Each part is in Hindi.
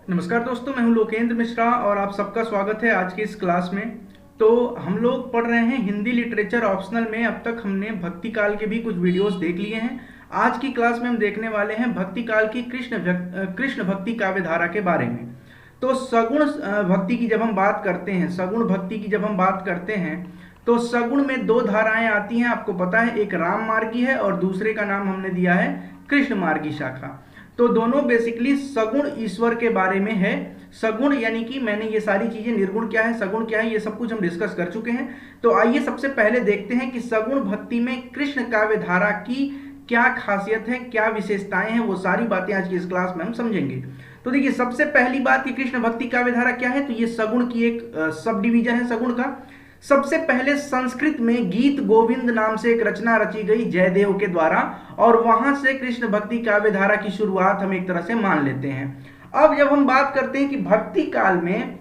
नमस्कार दोस्तों, मैं हूं लोकेंद्र मिश्रा और आप सबका स्वागत है आज की इस क्लास में। तो हम लोग पढ़ रहे हैं हिंदी लिटरेचर ऑप्शनल में। अब तक हमने भक्ति काल के भी कुछ वीडियोस देख लिए हैं। आज की क्लास में हम देखने वाले हैं भक्ति काल की कृष्ण भक्ति काव्य धारा के बारे में। तो सगुण भक्ति की जब हम बात करते हैं, सगुण भक्ति की जब हम बात करते हैं तो सगुण में दो धाराएं आती हैं, आपको पता है। एक राम मार्गी है और दूसरे का नाम हमने दिया है कृष्ण मार्गी शाखा। तो दोनों बेसिकली सगुण ईश्वर के बारे में है। सगुण यानी कि मैंने ये सारी चीजें, निर्गुण क्या है, सगुण क्या है, ये सब कुछ हम डिस्कस कर चुके हैं। तो आइए सबसे पहले देखते हैं कि सगुण भक्ति में कृष्ण काव्य धारा की क्या खासियत है, क्या विशेषताएं हैं। वो सारी बातें आज की इस क्लास में हम समझेंगे। तो देखिए, सबसे पहली बात कि कृष्ण भक्ति काव्य धारा क्या है, तो ये सगुण की एक सब डिवीजन है सगुण का। सबसे पहले संस्कृत में गीत गोविंद नाम से एक रचना रची गई जयदेव के द्वारा, और वहां से कृष्ण भक्ति काव्य धारा की शुरुआत हम एक तरह से मान लेते हैं। अब जब हम बात करते हैं कि भक्ति काल में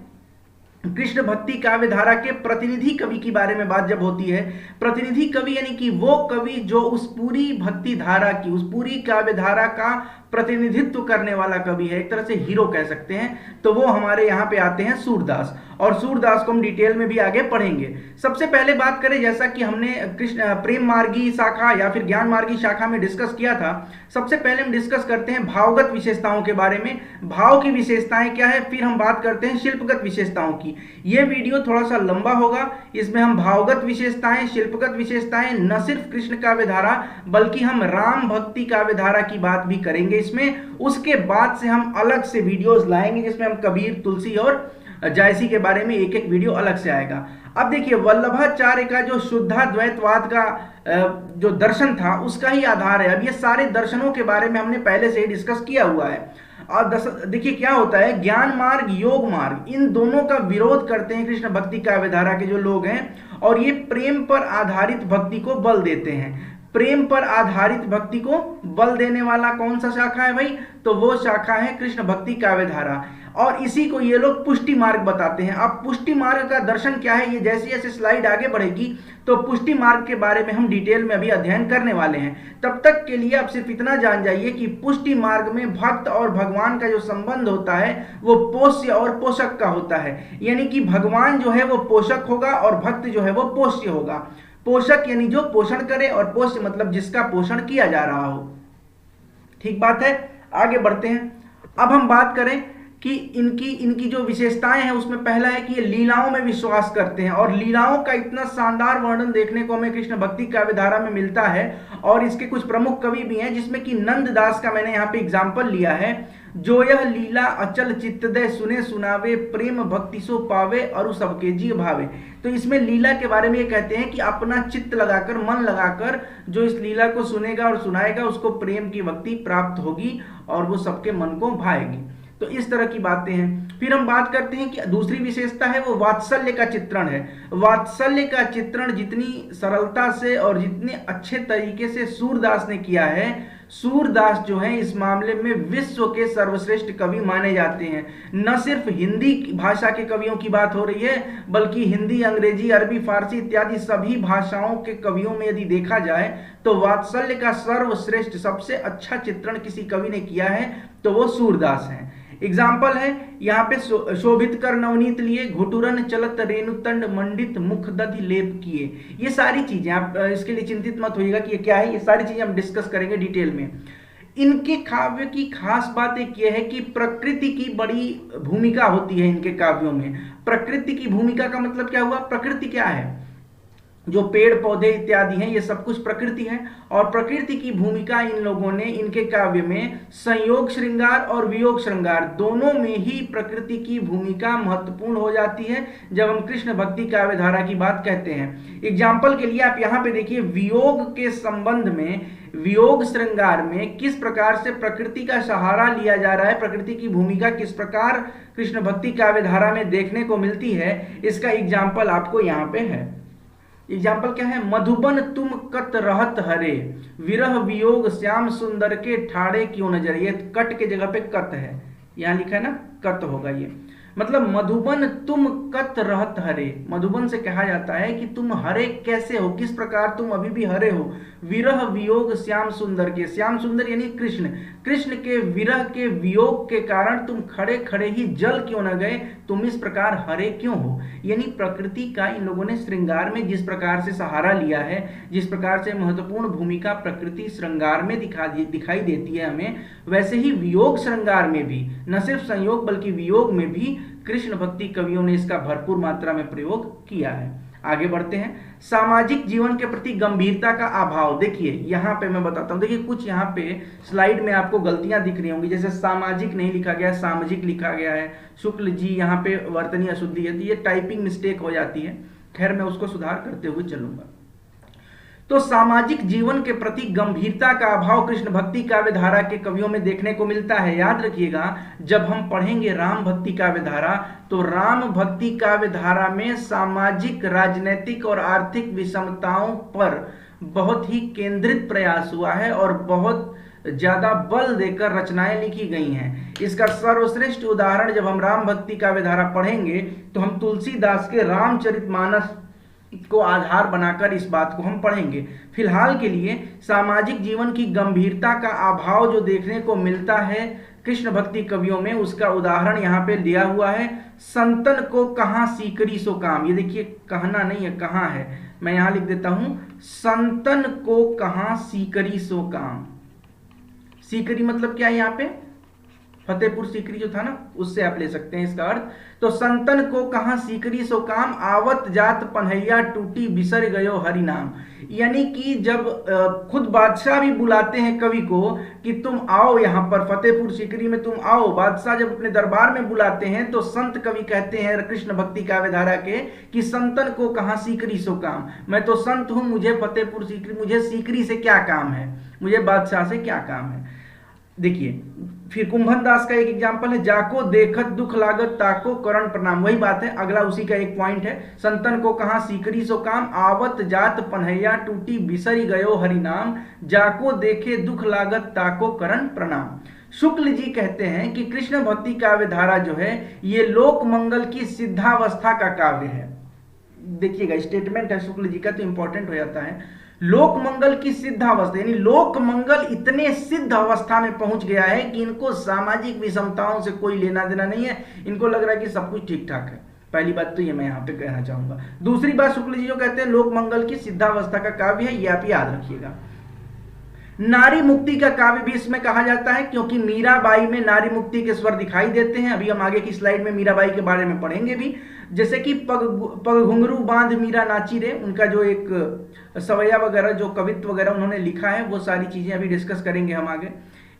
कृष्ण भक्ति काव्य धारा के प्रतिनिधि कवि की बारे में बात जब होती है, प्रतिनिधि कवि यानी कि वो कवि जो उस पूरी भक्ति धारा की, उस पूरी काव्य धारा का प्रतिनिधित्व करने वाला कवि है, एक तरह से हीरो कह सकते हैं, तो वो हमारे यहाँ पे आते हैं सूरदास। और सूरदास को हम डिटेल में भी आगे पढ़ेंगे। सबसे पहले बात करें, जैसा कि हमने कृष्ण प्रेम मार्गी शाखा या फिर ज्ञान मार्गी शाखा में डिस्कस किया था, सबसे पहले हम डिस्कस करते हैं भावगत विशेषताओं के बारे में। भाव की विशेषताएं क्या है, फिर हम बात करते हैं शिल्पगत विशेषताओं की। ये वीडियो थोड़ा सा लंबा होगा, इसमें हम भावगत विशेषताएं, शिल्पगत विशेषताएं, न सिर्फ कृष्ण काव्य धारा बल्कि हम राम भक्ति काव्य धारा की बात भी करेंगे इसमें। उसके बाद से हम अलग से वीडियोस लाएंगे जिसमें हम कबीर, तुलसी और जायसी के बारे में एक एक वीडियो अलग से आएगा। अब देखिए, वल्लभाचार्य का जो शुद्धाद्वैतवाद का जो दर्शन था उसका ही आधार है। अब ये सारे दर्शनों के बारे में हमने पहले से ही डिस्कस किया हुआ है। और देखिए क्या होता है, ज्ञान मार्ग, योग मार्ग, इन दोनों का विरोध करते हैं कृष्ण भक्ति काव्य धारा के जो लोग हैं, और ये प्रेम पर आधारित भक्ति को बल देते हैं। प्रेम पर आधारित भक्ति को बल देने वाला कौन सा शाखा है भाई, तो वो शाखा है कृष्ण भक्ति काव्य धारा, और इसी को ये लोग पुष्टि मार्ग बताते हैं। अब पुष्टि मार्ग का दर्शन क्या है, ये जैसे जैसे स्लाइड आगे बढ़ेगी तो पुष्टि मार्ग के बारे में हम डिटेल में अभी अध्ययन करने वाले हैं। तब तक के लिए आप सिर्फ इतना जान जाइए कि पुष्टि मार्ग में भक्त और भगवान का जो संबंध होता है वो पोष्य और पोषक का होता है। यानी कि भगवान जो है वो पोषक होगा और भक्त जो है वो पोष्य होगा। पोषक यानी जो पोषण करे, और पोष्य मतलब जिसका पोषण किया जा रहा हो। ठीक बात है, आगे बढ़ते हैं। अब हम बात करें कि इनकी जो विशेषताएं हैं, उसमें पहला है कि ये लीलाओं में विश्वास करते हैं, और लीलाओं का इतना शानदार वर्णन देखने को हमें कृष्ण भक्ति काव्य धारा में मिलता है। और इसके कुछ प्रमुख कवि भी हैं, जिसमें कि नंददास का मैंने यहाँ पे एग्जाम्पल लिया है। जो यह लीला अचल चित्तदय सुने सुनावे, प्रेम भक्ति सो पावे और सबके जी भावे। तो इसमें लीला के बारे में ये कहते हैं कि अपना चित्त लगाकर, मन लगाकर जो इस लीला को सुनेगा और सुनाएगा, उसको प्रेम की भक्ति प्राप्त होगी और वो सबके मन को भाएगी। तो इस तरह की बातें हैं। फिर हम बात करते हैं कि दूसरी विशेषता है वो वात्सल्य का चित्रण है। वात्सल्य का चित्रण जितनी सरलता से और जितने अच्छे तरीके से सूरदास ने किया है, सूरदास जो है इस मामले में विश्व के सर्वश्रेष्ठ कवि माने जाते हैं। न सिर्फ हिंदी भाषा के कवियों की बात हो रही है, बल्कि हिंदी, अंग्रेजी, अरबी, फारसी इत्यादि सभी भाषाओं के कवियों में यदि देखा जाए तो वात्सल्य का सर्वश्रेष्ठ, सबसे अच्छा चित्रण किसी कवि ने किया है तो वो सूरदास है। एग्जाम्पल है यहाँ पे, शोभित कर नवनीत लिए, घुटुरन चलत रेणुतंड मंडित मुख दधि लेप किए। ये सारी चीजें, आप इसके लिए चिंतित मत होइएगा कि ये क्या है, ये सारी चीजें हम डिस्कस करेंगे डिटेल में। इनके काव्य की खास बात एक ये है कि प्रकृति की बड़ी भूमिका होती है इनके काव्यों में। प्रकृति की भूमिका का मतलब क्या हुआ, प्रकृति क्या है, जो पेड़ पौधे इत्यादि हैं, ये सब कुछ प्रकृति है। और प्रकृति की भूमिका इन लोगों ने इनके काव्य में संयोग श्रृंगार और वियोग श्रृंगार दोनों में ही प्रकृति की भूमिका महत्वपूर्ण हो जाती है जब हम कृष्ण भक्ति काव्य धारा की बात कहते हैं। एग्जाम्पल के लिए आप यहाँ पे देखिए, वियोग के संबंध में, वियोग श्रृंगार में किस प्रकार से प्रकृति का सहारा लिया जा रहा है, प्रकृति की भूमिका किस प्रकार कृष्ण भक्ति काव्य धारा में देखने को मिलती है, इसका एग्जाम्पल आपको यहाँ पे है। एग्जाम्पल क्या है, मधुबन तुम कत रहत हरे, विरह वियोग श्याम सुंदर के ठाड़े क्यों नजर। ये कट के जगह पे कत है, यहाँ लिखा है ना, कत होगा ये। मतलब मधुबन तुम कत रहत हरे, मधुबन से कहा जाता है कि तुम हरे कैसे हो, किस प्रकार तुम अभी भी हरे हो। विरह वियोग श्याम सुंदर के, श्याम सुंदर यानी कृष्ण, कृष्ण के विरह के वियोग के कारण तुम खड़े खड़े ही जल क्यों न गए, तुम इस प्रकार हरे क्यों हो। यानी प्रकृति का इन लोगों ने श्रृंगार में जिस प्रकार से सहारा लिया है, जिस प्रकार से महत्वपूर्ण भूमिका प्रकृति श्रृंगार में दिखाई देती है हमें, वैसे ही वियोग श्रृंगार में भी, न सिर्फ संयोग बल्कि वियोग में भी कृष्ण भक्ति कवियों ने इसका भरपूर मात्रा में प्रयोग किया है। आगे बढ़ते हैं। सामाजिक जीवन के प्रति गंभीरता का अभाव, देखिए यहाँ पे मैं बताता हूँ, देखिए कुछ यहाँ पे स्लाइड में आपको गलतियां दिख रही होंगी, जैसे सामाजिक नहीं लिखा गया है, सामाजिक लिखा गया है, शुक्ल जी यहाँ पे वर्तनी अशुद्धि है, तो ये टाइपिंग मिस्टेक हो जाती है। खैर मैं उसको सुधार करते हुए चलूंगा। तो सामाजिक जीवन के प्रति गंभीरता का अभाव कृष्ण भक्ति काव्य धारा के कवियों में देखने को मिलता है। याद रखिएगा, जब हम पढ़ेंगे राम भक्ति काव्य धारा, तो राम भक्ति काव्य धारा में सामाजिक, राजनीतिक और आर्थिक विषमताओं पर बहुत ही केंद्रित प्रयास हुआ है और बहुत ज्यादा बल देकर रचनाएं लिखी गई हैं। इसका सर्वश्रेष्ठ उदाहरण जब हम राम भक्ति काव्य धारा पढ़ेंगे तो हम तुलसीदास के रामचरितमानस को आधार बनाकर इस बात को हम पढ़ेंगे। फिलहाल के लिए सामाजिक जीवन की गंभीरता का अभाव जो देखने को मिलता है कृष्ण भक्ति कवियों में, उसका उदाहरण यहाँ पे दिया हुआ है। संतन को कहाँ सीकरी सो काम, ये देखिए कहना नहीं है, कहाँ है, मैं यहाँ लिख देता हूं, संतन को कहाँ सीकरी सो काम। सीकरी मतलब क्या है, यहाँ पे फतेहपुर सीकरी जो था ना, उससे आप ले सकते हैं इसका अर्थ। तो संतन को कहाँ सीकरी सो काम, आवत जात पन्हैया टूटी बिसर गयो हरि नाम। यानी कि जब खुद बादशाह भी बुलाते हैं कवि को कि तुम आओ यहाँ पर फतेहपुर सीकरी में, तुम आओ, बादशाह जब अपने दरबार में बुलाते हैं तो संत कवि कहते हैं कृष्ण भक्ति काव्य धारा के कि संतन को कहाँ सीकरी सो काम, मैं तो संत हूं, मुझे फतेहपुर सीकरी, मुझे सीकरी से क्या काम है, मुझे बादशाह से क्या काम है। देखिए फिर कुंभन दास का एक एग्जाम्पल है, जाको देखत दुख लागत ताको करण प्रणाम, वही बात है, अगला उसी का एक पॉइंट है, संतन को कहाँ सीकरी सो काम, आवत जात पन्हैया टूटी बिसरी गयो हरि नाम, जाको देखे दुख लागत ताको करण प्रणाम। शुक्ल जी कहते हैं कि कृष्ण भक्ति काव्य धारा जो है ये लोक मंगल की सिद्धावस्था का काव्य है। देखिएगा स्टेटमेंट है शुक्ल जी का, तो इंपॉर्टेंट हो जाता है। लोक मंगल की सिद्धावस्था, यानी लोक मंगल इतने सिद्ध अवस्था में पहुंच गया है कि इनको सामाजिक विषमताओं से कोई लेना देना नहीं है, इनको लग रहा है कि सब कुछ ठीक ठाक है। पहली बात तो ये मैं यहाँ पे कहना चाहूंगा। दूसरी बात, शुक्ल जी जो कहते हैं लोक मंगल की सिद्धावस्था का काव्य है, ये आप याद रखिएगा। नारी मुक्ति का काव्य भी इसमें कहा जाता है, क्योंकि मीराबाई में नारी मुक्ति के स्वर दिखाई देते हैं। अभी हम आगे की स्लाइड में मीराबाई के बारे में पढ़ेंगे भी, जैसे कि पग घुंघरू बांध मीरा नाची रे, उनका जो एक सवैया वगैरह जो कवित्व वगैरह उन्होंने लिखा है, वो सारी चीजें अभी डिस्कस करेंगे हम आगे।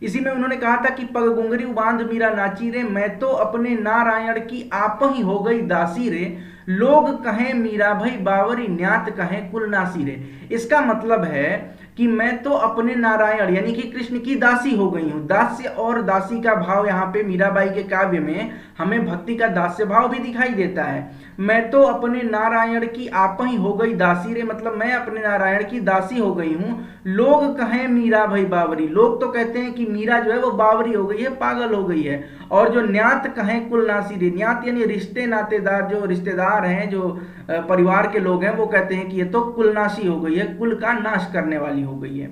इसी में उन्होंने कहा था कि पग घुंघरू बांध मीरा नाची रे, मैं तो अपने नारायण की आप ही हो गई दासी रे, लोग कहें मीरा भई बावरी, न्यात कहें कुलनासी रे। इसका मतलब है कि मैं तो अपने नारायण यानी कि कृष्ण की दासी हो गई हूं। दास्य और दासी का भाव यहाँ पे मीराबाई के काव्य में हमें भक्ति का दास्य भाव भी दिखाई देता है। मैं तो अपने नारायण की आप ही हो गई दासी रे, मतलब मैं अपने नारायण की दासी हो गई हूं। लोग कहें मीरा भाई बावरी, लोग तो कहते हैं कि मीरा जो है वो बावरी हो गई है, पागल हो गई है। और जो न्यात कहें कुलनासी रे, न्यात यानी रिश्ते नातेदार, जो रिश्तेदार हैं, जो परिवार के लोग हैं, वो कहते हैं कि ये तो कुलनाशी हो गई है, कुल का नाश करने वाली हो गई है।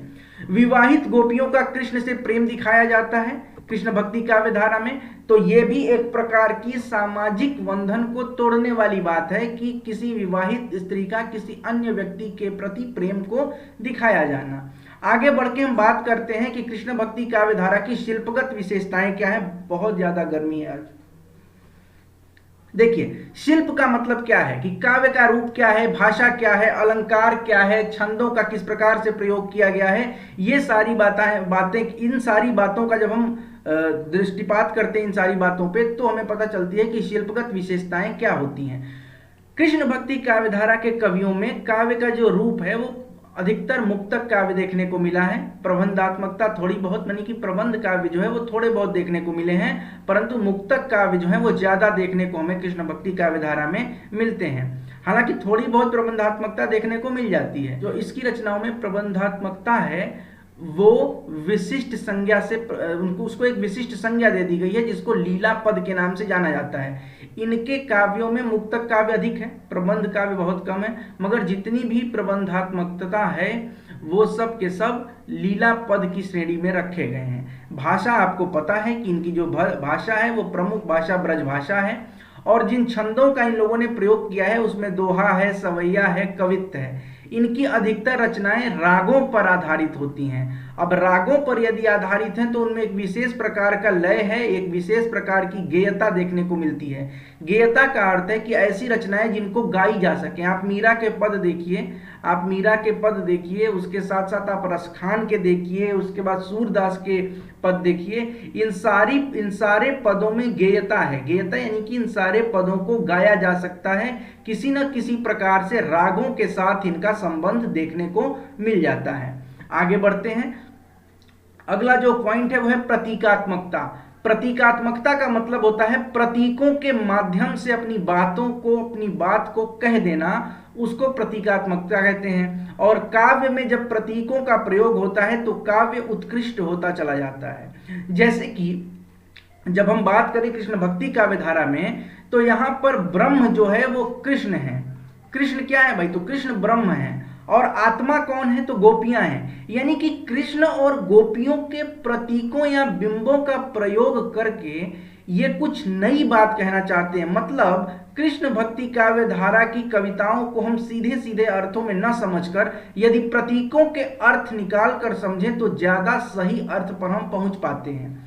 विवाहित गोपियों का कृष्ण से प्रेम दिखाया जाता है कृष्ण भक्ति काव्य धारा में, तो ये भी एक प्रकार की सामाजिक बंधन को तोड़ने वाली बात है कि किसी विवाहित स्त्री का किसी अन्य व्यक्ति के प्रति प्रेम को दिखाया जाना। आगे बढ़ के हम बात करते हैं कि कृष्ण भक्ति काव्य धारा की शिल्पगत विशेषताएं क्या है। बहुत ज्यादा गर्मी है आज। देखिए शिल्प का मतलब क्या है कि काव्य का रूप क्या है, भाषा क्या है, अलंकार क्या है, छंदों का किस प्रकार से प्रयोग किया गया है, ये सारी बातें इन सारी बातों का जब हम दृष्टिपात करते हैं इन सारी बातों पे, तो हमें पता चलती है कि शिल्पगत विशेषताएं क्या होती हैं। कृष्ण भक्ति काव्य धारा के कवियों में काव्य का जो रूप है वो अधिकतर मुक्तक काव्य देखने को मिला है। प्रबंधात्मकता थोड़ी बहुत, यानी कि प्रबंध काव्य जो है वो थोड़े बहुत देखने को मिले हैं, परंतु मुक्तक काव्य जो है वो ज्यादा देखने को हमें कृष्ण भक्ति काव्य धारा में मिलते हैं। हालांकि थोड़ी बहुत प्रबंधात्मकता देखने को मिल जाती है। जो इसकी रचनाओं में प्रबंधात्मकता है वो विशिष्ट संज्ञा से उनको उसको एक विशिष्ट संज्ञा दे दी गई है, जिसको लीला पद के नाम से जाना जाता है। इनके काव्यों में मुक्तक काव्य अधिक है, प्रबंध काव्य बहुत कम है, मगर जितनी भी प्रबंधात्मकता है वो सब के सब लीला पद की श्रेणी में रखे गए हैं। भाषा आपको पता है कि इनकी जो भाषा है वो प्रमुख भाषा ब्रज भाषा है, और जिन छंदों का इन लोगों ने प्रयोग किया है उसमें दोहा है, सवैया है, कवित्त है। इनकी अधिकतर रचनाएं रागों पर आधारित होती हैं। अब रागों पर यदि आधारित हैं तो उनमें एक विशेष प्रकार का लय है, एक विशेष प्रकार की गेयता देखने को मिलती है। गेयता का अर्थ है कि ऐसी रचनाएं जिनको गाई जा सके। आप मीरा के पद देखिए, आप मीरा के पद देखिए, उसके साथ साथ आप रसखान के देखिए, उसके बाद सूरदास के पद देखिए। इन सारे पदों में गेयता है। गेयता यानी कि इन सारे पदों को गाया जा सकता है, किसी न किसी प्रकार से रागों के साथ इनका संबंध देखने को मिल जाता है। आगे बढ़ते हैं। अगला जो पॉइंट है वो है प्रतीकात्मकता। प्रतीकात्मकता का मतलब होता है प्रतीकों के माध्यम से अपनी बात को कह देना, उसको प्रतीकात्मकता कहते हैं। और काव्य में जब प्रतीकों का प्रयोग होता है तो काव्य उत्कृष्ट होता चला जाता है। जैसे कि जब हम बात करें कृष्ण भक्ति काव्य धारा में, तो यहां पर ब्रह्म जो है वो कृष्ण है। कृष्ण क्या है भाई? तो कृष्ण ब्रह्म है। और आत्मा कौन है? तो गोपियां हैं। यानी कि कृष्ण और गोपियों के प्रतीकों या बिंबों का प्रयोग करके ये कुछ नई बात कहना चाहते हैं। मतलब कृष्ण भक्ति काव्य धारा की कविताओं को हम सीधे सीधे अर्थों में न समझकर यदि प्रतीकों के अर्थ निकाल कर समझें तो ज्यादा सही अर्थ पर हम पहुंच पाते हैं।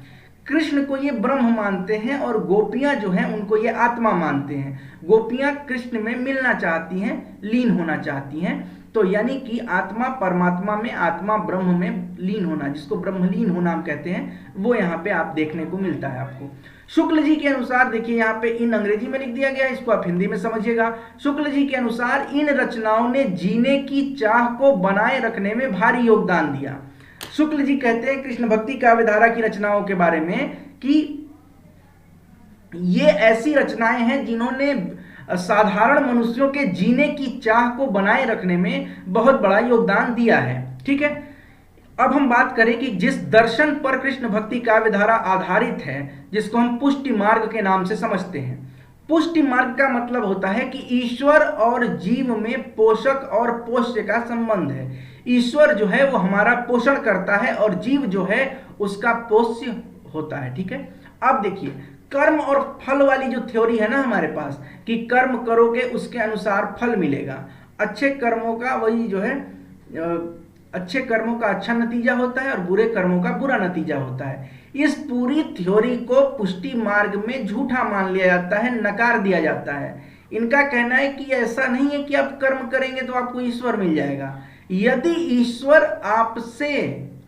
कृष्ण को ये ब्रह्म मानते हैं और गोपियां जो हैं उनको ये आत्मा मानते हैं। गोपियां कृष्ण में मिलना चाहती हैं, लीन होना चाहती हैं। तो यानी कि आत्मा परमात्मा में, आत्मा ब्रह्म में लीन होना, जिसको ब्रह्मलीन होना हम कहते हैं, वो यहाँ पे आप देखने को मिलता है आपको। शुक्ल जी के अनुसार देखिए, यहाँ पे इन अंग्रेजी में लिख दिया गया है, इसको आप हिंदी में समझिएगा। शुक्ल जी के अनुसार इन रचनाओं ने जीने की चाह को बनाए रखने में भारी योगदान दिया। शुक्ल जी कहते हैं कृष्ण भक्ति काव्य धारा की रचनाओं के बारे में कि ये ऐसी रचनाएं हैं जिन्होंने साधारण मनुष्यों के जीने की चाह को बनाए रखने में बहुत बड़ा योगदान दिया है। ठीक है, अब हम बात करें कि जिस दर्शन पर कृष्ण भक्ति काव्य धारा आधारित है, जिसको हम पुष्टि मार्ग के नाम से समझते हैं। पुष्टि मार्ग का मतलब होता है कि ईश्वर और जीव में पोषक और पोष्य का संबंध है। ईश्वर जो है वो हमारा पोषण करता है और जीव जो है उसका पोष्य होता है। ठीक है, अब देखिए कर्म और फल वाली जो थ्योरी है ना हमारे पास, कि कर्म करोगे उसके अनुसार फल मिलेगा। अच्छे कर्मों का वही जो है अच्छे कर्मों का अच्छा नतीजा होता है और बुरे कर्मों का बुरा नतीजा होता है। इस पूरी थ्योरी को पुष्टि मार्ग में झूठा मान लिया जाता है, नकार दिया जाता है। इनका कहना है कि ऐसा नहीं है कि आप कर्म करेंगे तो आपको ईश्वर मिल जाएगा। यदि ईश्वर आपसे,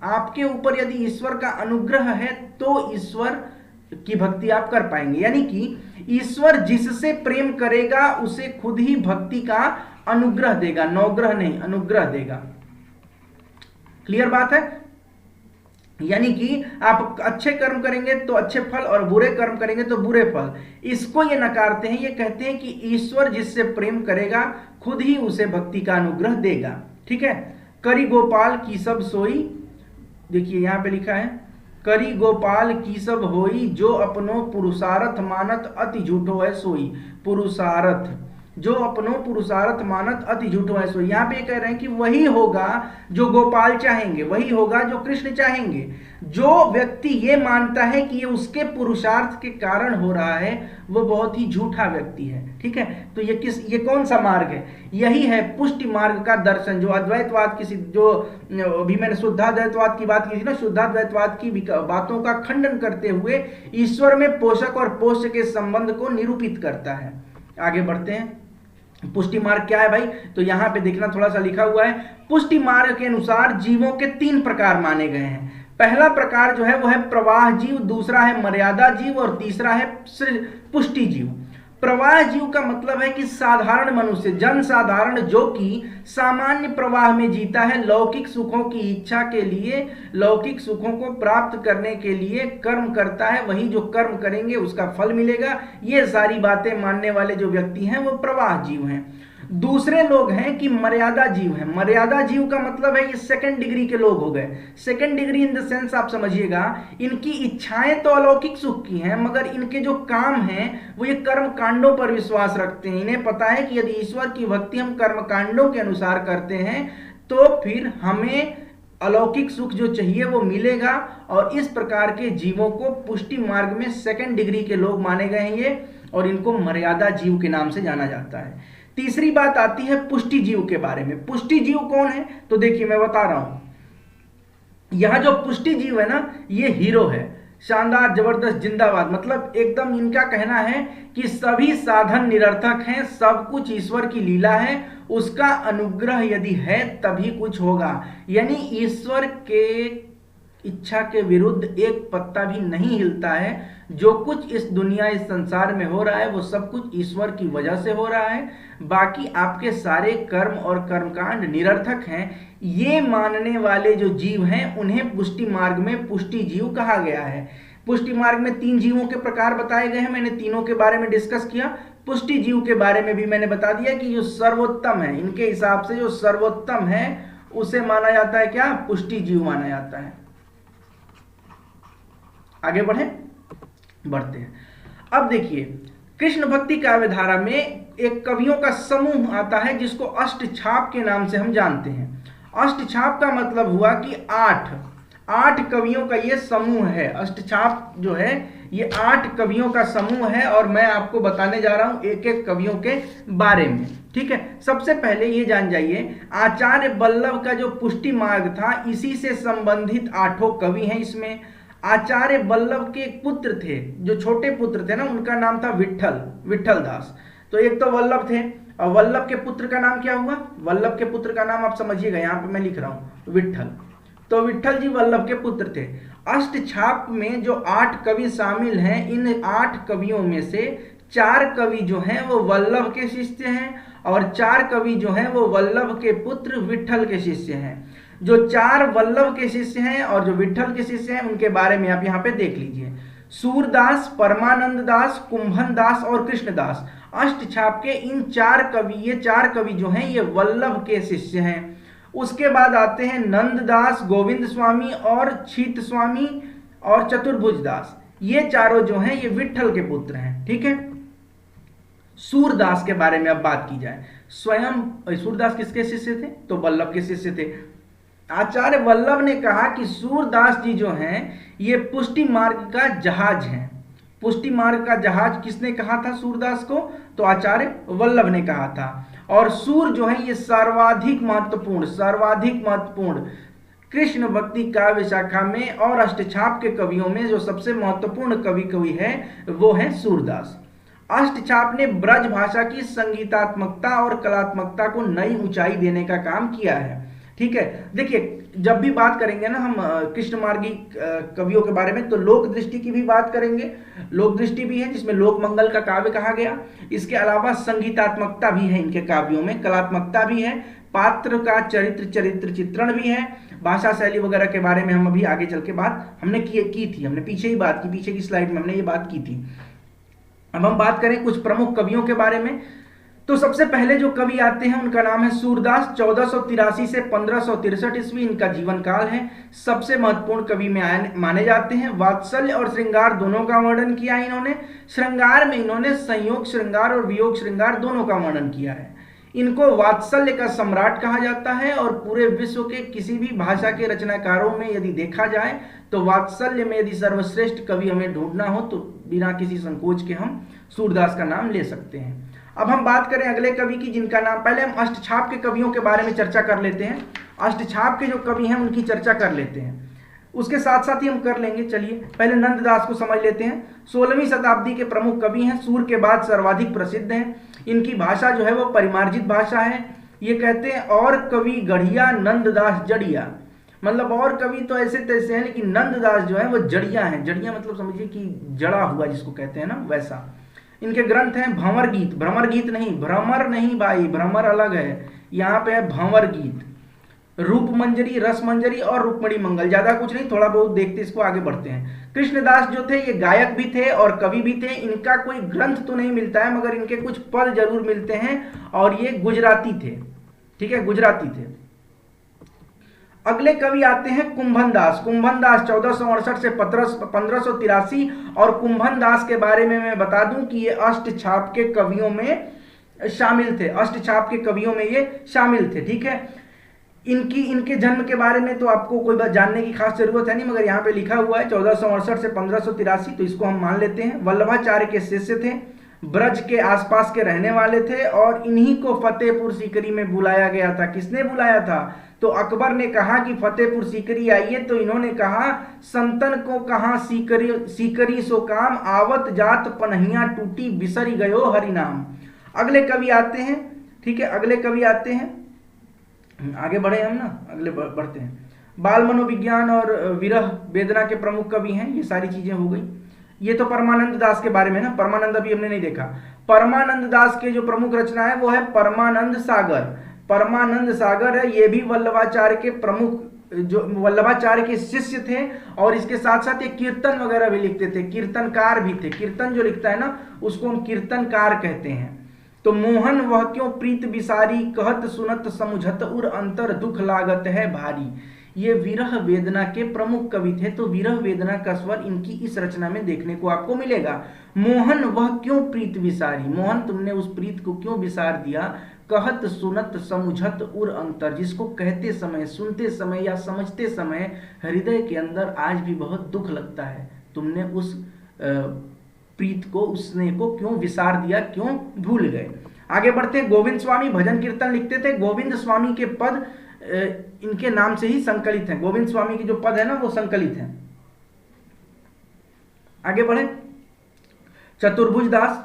आपके ऊपर यदि ईश्वर का अनुग्रह है तो ईश्वर की भक्ति आप कर पाएंगे। यानी कि ईश्वर जिससे प्रेम करेगा उसे खुद ही भक्ति का अनुग्रह देगा, नौग्रह नहीं, अनुग्रह देगा। क्लियर बात है? यानी कि आप अच्छे कर्म करेंगे तो अच्छे फल और बुरे कर्म करेंगे तो बुरे फल। इसको ये नकारते हैं, ये कहते हैं कि ईश्वर जिससे प्रेम करेगा खुद ही उसे भक्ति का अनुग्रह देगा। ठीक है, करी गोपाल की सब सोई, देखिए यहां पे लिखा है करी गोपाल की सब होई, जो अपनो पुरुषार्थ मानत अति झूठो है सोई। पुरुषार्थ, जो अपनो पुरुषार्थ मानत अति झूठो है सोई। यहाँ पे कह रहे हैं कि वही होगा जो गोपाल चाहेंगे, वही होगा जो कृष्ण चाहेंगे। जो व्यक्ति ये मानता है कि ये उसके पुरुषार्थ के कारण हो रहा है वो बहुत ही झूठा व्यक्ति है। ठीक है, तो ये कौन सा मार्ग है? यही है पुष्टि मार्ग का दर्शन, जो अद्वैतवाद की, जो अभी मैंने शुद्धाद्वैतवाद की बात की थी ना, शुद्धाद्वैतवाद की बातों का खंडन करते हुए ईश्वर में पोषक और पोष्य के संबंध को निरूपित करता है। आगे बढ़ते हैं। पुष्टि मार्ग क्या है भाई? तो यहां पे देखना, थोड़ा सा लिखा हुआ है। पुष्टि मार्ग के अनुसार जीवों के 3 प्रकार माने गए हैं। पहला प्रकार जो है वो है प्रवाह जीव, दूसरा है मर्यादा जीव और तीसरा है पुष्टि जीव। प्रवाह जीव का मतलब है कि साधारण मनुष्य, जन साधारण, जो कि सामान्य प्रवाह में जीता है, लौकिक सुखों की इच्छा के लिए, लौकिक सुखों को प्राप्त करने के लिए कर्म करता है। वही जो कर्म करेंगे उसका फल मिलेगा। ये सारी बातें मानने वाले जो व्यक्ति हैं वो प्रवाह जीव हैं। दूसरे लोग हैं कि मर्यादा जीव हैं। मर्यादा जीव का मतलब है ये सेकंड डिग्री के लोग हो गए। Second degree in the sense आप समझिएगा, इनकी इच्छाएं तो अलौकिक सुख की हैं, मगर इनके जो काम हैं वो ये कर्म कांडों पर विश्वास रखते हैं। इन्हें पता है कि यदि ईश्वर की भक्ति हम कर्म कांडों के अनुसार करते हैं तो फिर हमें अलौकिक सुख जो चाहिए वो मिलेगा। और इस प्रकार के जीवों को पुष्टि मार्ग में सेकंड डिग्री के लोग माने गए हैं ये, और इनको मर्यादा जीव के नाम से जाना जाता है। तीसरी बात आती है पुष्टि जीव के बारे में। पुष्टि जीव कौन है? तो देखिए मैं बता रहा हूं, यहां जो पुष्टि जीव है ना, ये हीरो है, शानदार, जबरदस्त, जिंदाबाद। मतलब एकदम इनका कहना है कि सभी साधन निरर्थक हैं, सब कुछ ईश्वर की लीला है, उसका अनुग्रह यदि है तभी कुछ होगा। यानी ईश्वर के इच्छा के विरुद्ध एक पत्ता भी नहीं हिलता है। जो कुछ इस दुनिया, इस संसार में हो रहा है वो सब कुछ ईश्वर की वजह से हो रहा है। बाकी आपके सारे कर्म और कर्मकांड निरर्थक हैं। ये मानने वाले जो जीव हैं उन्हें पुष्टि मार्ग में पुष्टि जीव कहा गया है। पुष्टि मार्ग में 3 जीवों के प्रकार बताए गए हैं, मैंने तीनों के बारे में डिस्कस किया। पुष्टि जीव के बारे में भी मैंने बता दिया कि जो सर्वोत्तम है, इनके हिसाब से जो सर्वोत्तम है उसे माना जाता है क्या? पुष्टि जीव माना जाता है। आगे बढ़ते हैं। अब देखिए, कृष्ण भक्ति काव्य धारा में एक कवियों का समूह आता है जिसको अष्टछाप के नाम से हम जानते हैं। अष्टछाप का मतलब हुआ कि 8 कवियों का ये समूह है। अष्टछाप जो है ये 8 कवियों का समूह है, और मैं आपको बताने जा रहा हूं एक एक कवियों के बारे में। ठीक है, सबसे पहले ये जान जाइए, आचार्य वल्लभ का जो पुष्टि मार्ग था इसी से संबंधित 8 कवि हैं इसमें। आचार्य वल्लभ के एक पुत्र थे, जो छोटे पुत्र थे ना, उनका नाम था विठल दास। तो एक तो वल्लभ थे, और वल्लभ के पुत्र का नाम क्या हुआ? वल्लभ के पुत्र का नाम आप समझिएगा, यहाँ पे मैं लिख रहा हूं विठल। तो विठल जी वल्लभ के पुत्र थे। अष्टछाप में जो 8 कवि शामिल हैं, इन 8 कवियों में से 4 कवि जो हैं वो वल्लभ के शिष्य हैं, और 4 कवि जो हैं वो वल्लभ के पुत्र विठल के शिष्य हैं। जो 4 वल्लभ के शिष्य हैं और जो विठल के शिष्य हैं उनके बारे में आप यहाँ पे देख लीजिए। सूरदास, परमानंद दास, कुंभन दास और कृष्णदास। अष्टछाप के इन 4 कवि, ये 4 कवि जो हैं ये वल्लभ के शिष्य हैं। उसके बाद आते हैं नंददास, गोविंद स्वामी और छीत स्वामी और चतुर्भुज दास। ये चारों जो हैं ये विठल के पुत्र हैं। ठीक है, सूरदास के बारे में अब बात की जाए। स्वयं सूरदास किसके शिष्य थे? तो वल्लभ के शिष्य थे। आचार्य वल्लभ ने कहा कि सूरदास जी जो हैं ये पुष्टि मार्ग का जहाज हैं। पुष्टि मार्ग का जहाज किसने कहा था सूरदास को? तो आचार्य वल्लभ ने कहा था। और सूर जो है ये सर्वाधिक महत्वपूर्ण कृष्ण भक्ति काव्य शाखा में और अष्टछाप के कवियों में जो सबसे महत्वपूर्ण कवि है वो है सूरदास। अष्टछाप ने ब्रज भाषा की संगीतात्मकता और कलात्मकता को नई ऊंचाई देने का काम किया है। ठीक है, देखिए जब भी बात करेंगे ना हम कृष्ण मार्गी कवियों के बारे में, तो लोक दृष्टि की भी बात करेंगे। लोक दृष्टि भी है जिसमें लोक मंगल का काव्य कहा गया। इसके अलावा संगीतात्मकता भी है इनके काव्यों में, कलात्मकता भी है, पात्र का चरित्र चित्रण भी है, भाषा शैली वगैरह के बारे में हम अभी आगे चल के बात हमने की थी। हमने पीछे ही बात की, पीछे की स्लाइड में हमने ये बात की थी। अब हम बात करें कुछ प्रमुख कवियों के बारे में, तो सबसे पहले जो कवि आते हैं उनका नाम है सूरदास। 1483 से 1563 ईस्वी इनका जीवन काल है। सबसे महत्वपूर्ण कवि में माने जाते हैं। वात्सल्य और श्रृंगार दोनों का वर्णन किया है इन्होंने। श्रृंगार में इन्होंने संयोग श्रृंगार और वियोग श्रृंगार दोनों का वर्णन किया है। इनको वात्सल्य का सम्राट कहा जाता है, और पूरे विश्व के किसी भी भाषा के रचनाकारों में यदि देखा जाए तो वात्सल्य में यदि सर्वश्रेष्ठ कवि हमें ढूंढना हो तो बिना किसी संकोच के हम सूरदास का नाम ले सकते हैं। अब हम बात करें अगले कवि की, जिनका नाम, पहले हम अष्टछाप के कवियों के बारे में चर्चा कर लेते हैं। अष्टछाप के जो कवि हैं उनकी चर्चा कर लेते हैं, उसके साथ साथ ही हम कर लेंगे। चलिए पहले नंददास को समझ लेते हैं। 16वीं शताब्दी के प्रमुख कवि हैं, सूर के बाद सर्वाधिक प्रसिद्ध हैं। इनकी भाषा जो है वो परिमार्जित भाषा है। ये कहते हैं और कवि गढ़िया नंददास जड़िया, मतलब और कवि तो ऐसे तैसे हैं, लेकिन नंददास जो है वो जड़िया हैं। जड़िया मतलब समझिए कि जड़ा हुआ जिसको कहते हैं ना, वैसा। इनके ग्रंथ हैं भंवर गीत, भ्रमर गीत नहीं, भ्रमर नहीं भाई, भ्रमर अलग है, यहाँ पे है भंवर गीत, रूप मंजरी, रस मंजरी और रुक्मणी मंगल। ज्यादा कुछ नहीं, थोड़ा बहुत देखते इसको, आगे बढ़ते हैं। कृष्णदास जो थे ये गायक भी थे और कवि भी थे। इनका कोई ग्रंथ तो नहीं मिलता है मगर इनके कुछ पद जरूर मिलते हैं और ये गुजराती थे, ठीक है, गुजराती थे। अगले कवि आते हैं कुंभन दास। कुंभन दास 1468 से 1583, और कुंभन दास के बारे में मैं बता दूं कि ये अष्टछाप के कवियों में शामिल थे, अष्टछाप के कवियों में ये शामिल थे, ठीक है। इनके जन्म के बारे में तो आपको कोई बात जानने की खास जरूरत है नहीं, मगर यहाँ पे लिखा हुआ है 1468 से 1583, तो इसको हम मान लेते हैं। वल्लभाचार्य के शिष्य थे, ब्रज के आसपास के रहने वाले थे और इन्हीं को फतेहपुर सीकरी में बुलाया गया था। किसने बुलाया था? तो अकबर ने कहा कि फतेहपुर सीकरी आइए, तो इन्होंने कहा संतन को कहा सीकरी सो काम, आवत जात पनहिया टूटी बिसरी गयो हरि नाम। अगले कवि आते हैं, ठीक है, अगले कवि आते हैं, आगे बढ़े हम ना, अगले बढ़ते हैं। बाल मनोविज्ञान और विरह वेदना के प्रमुख कवि हैं। ये सारी चीजें हो गई। ये तो परमानंद दास के बारे में ना, परमानंद अभी हमने नहीं देखा। परमानंद दास के जो प्रमुख रचना है वो है परमानंद सागर। परमानंद सागर है, ये भी वल्लभाचार्य के प्रमुख, जो वल्लभाचार्य के शिष्य थे और इसके साथ साथ ये कीर्तन वगैरह भी लिखते थे, कीर्तनकार भी थे। कीर्तन जो लिखता है ना उसको हम कीर्तनकार कहते हैं। तो मोहन वह क्यों प्रीत बिसारी, कहत सुनत समुझत उर अंतर दुख लागत है भारी। ये विरह वेदना के प्रमुख कवि थे। तो विरह वेदना का स्वर इनकी इस रचना में देखने को आपको मिलेगा। मोहन वह क्यों प्रीत बिसारी, मोहन तुमने उस प्रीत को क्यों बिसार दिया। कहत सुनत समुझत उर अंतर, जिसको कहते समय, सुनते समय या समझते समय हृदय के अंदर आज भी बहुत दुख लगता है। तुमने उस प्रीत को, उस स्नेह को क्यों विसार दिया, क्यों भूल गए। आगे बढ़ते हैं। गोविंद स्वामी भजन कीर्तन लिखते थे। गोविंद स्वामी के पद इनके नाम से ही संकलित हैं। गोविंद स्वामी के जो पद है ना वो संकलित हैं। आगे बढ़े। चतुर्भुज दास,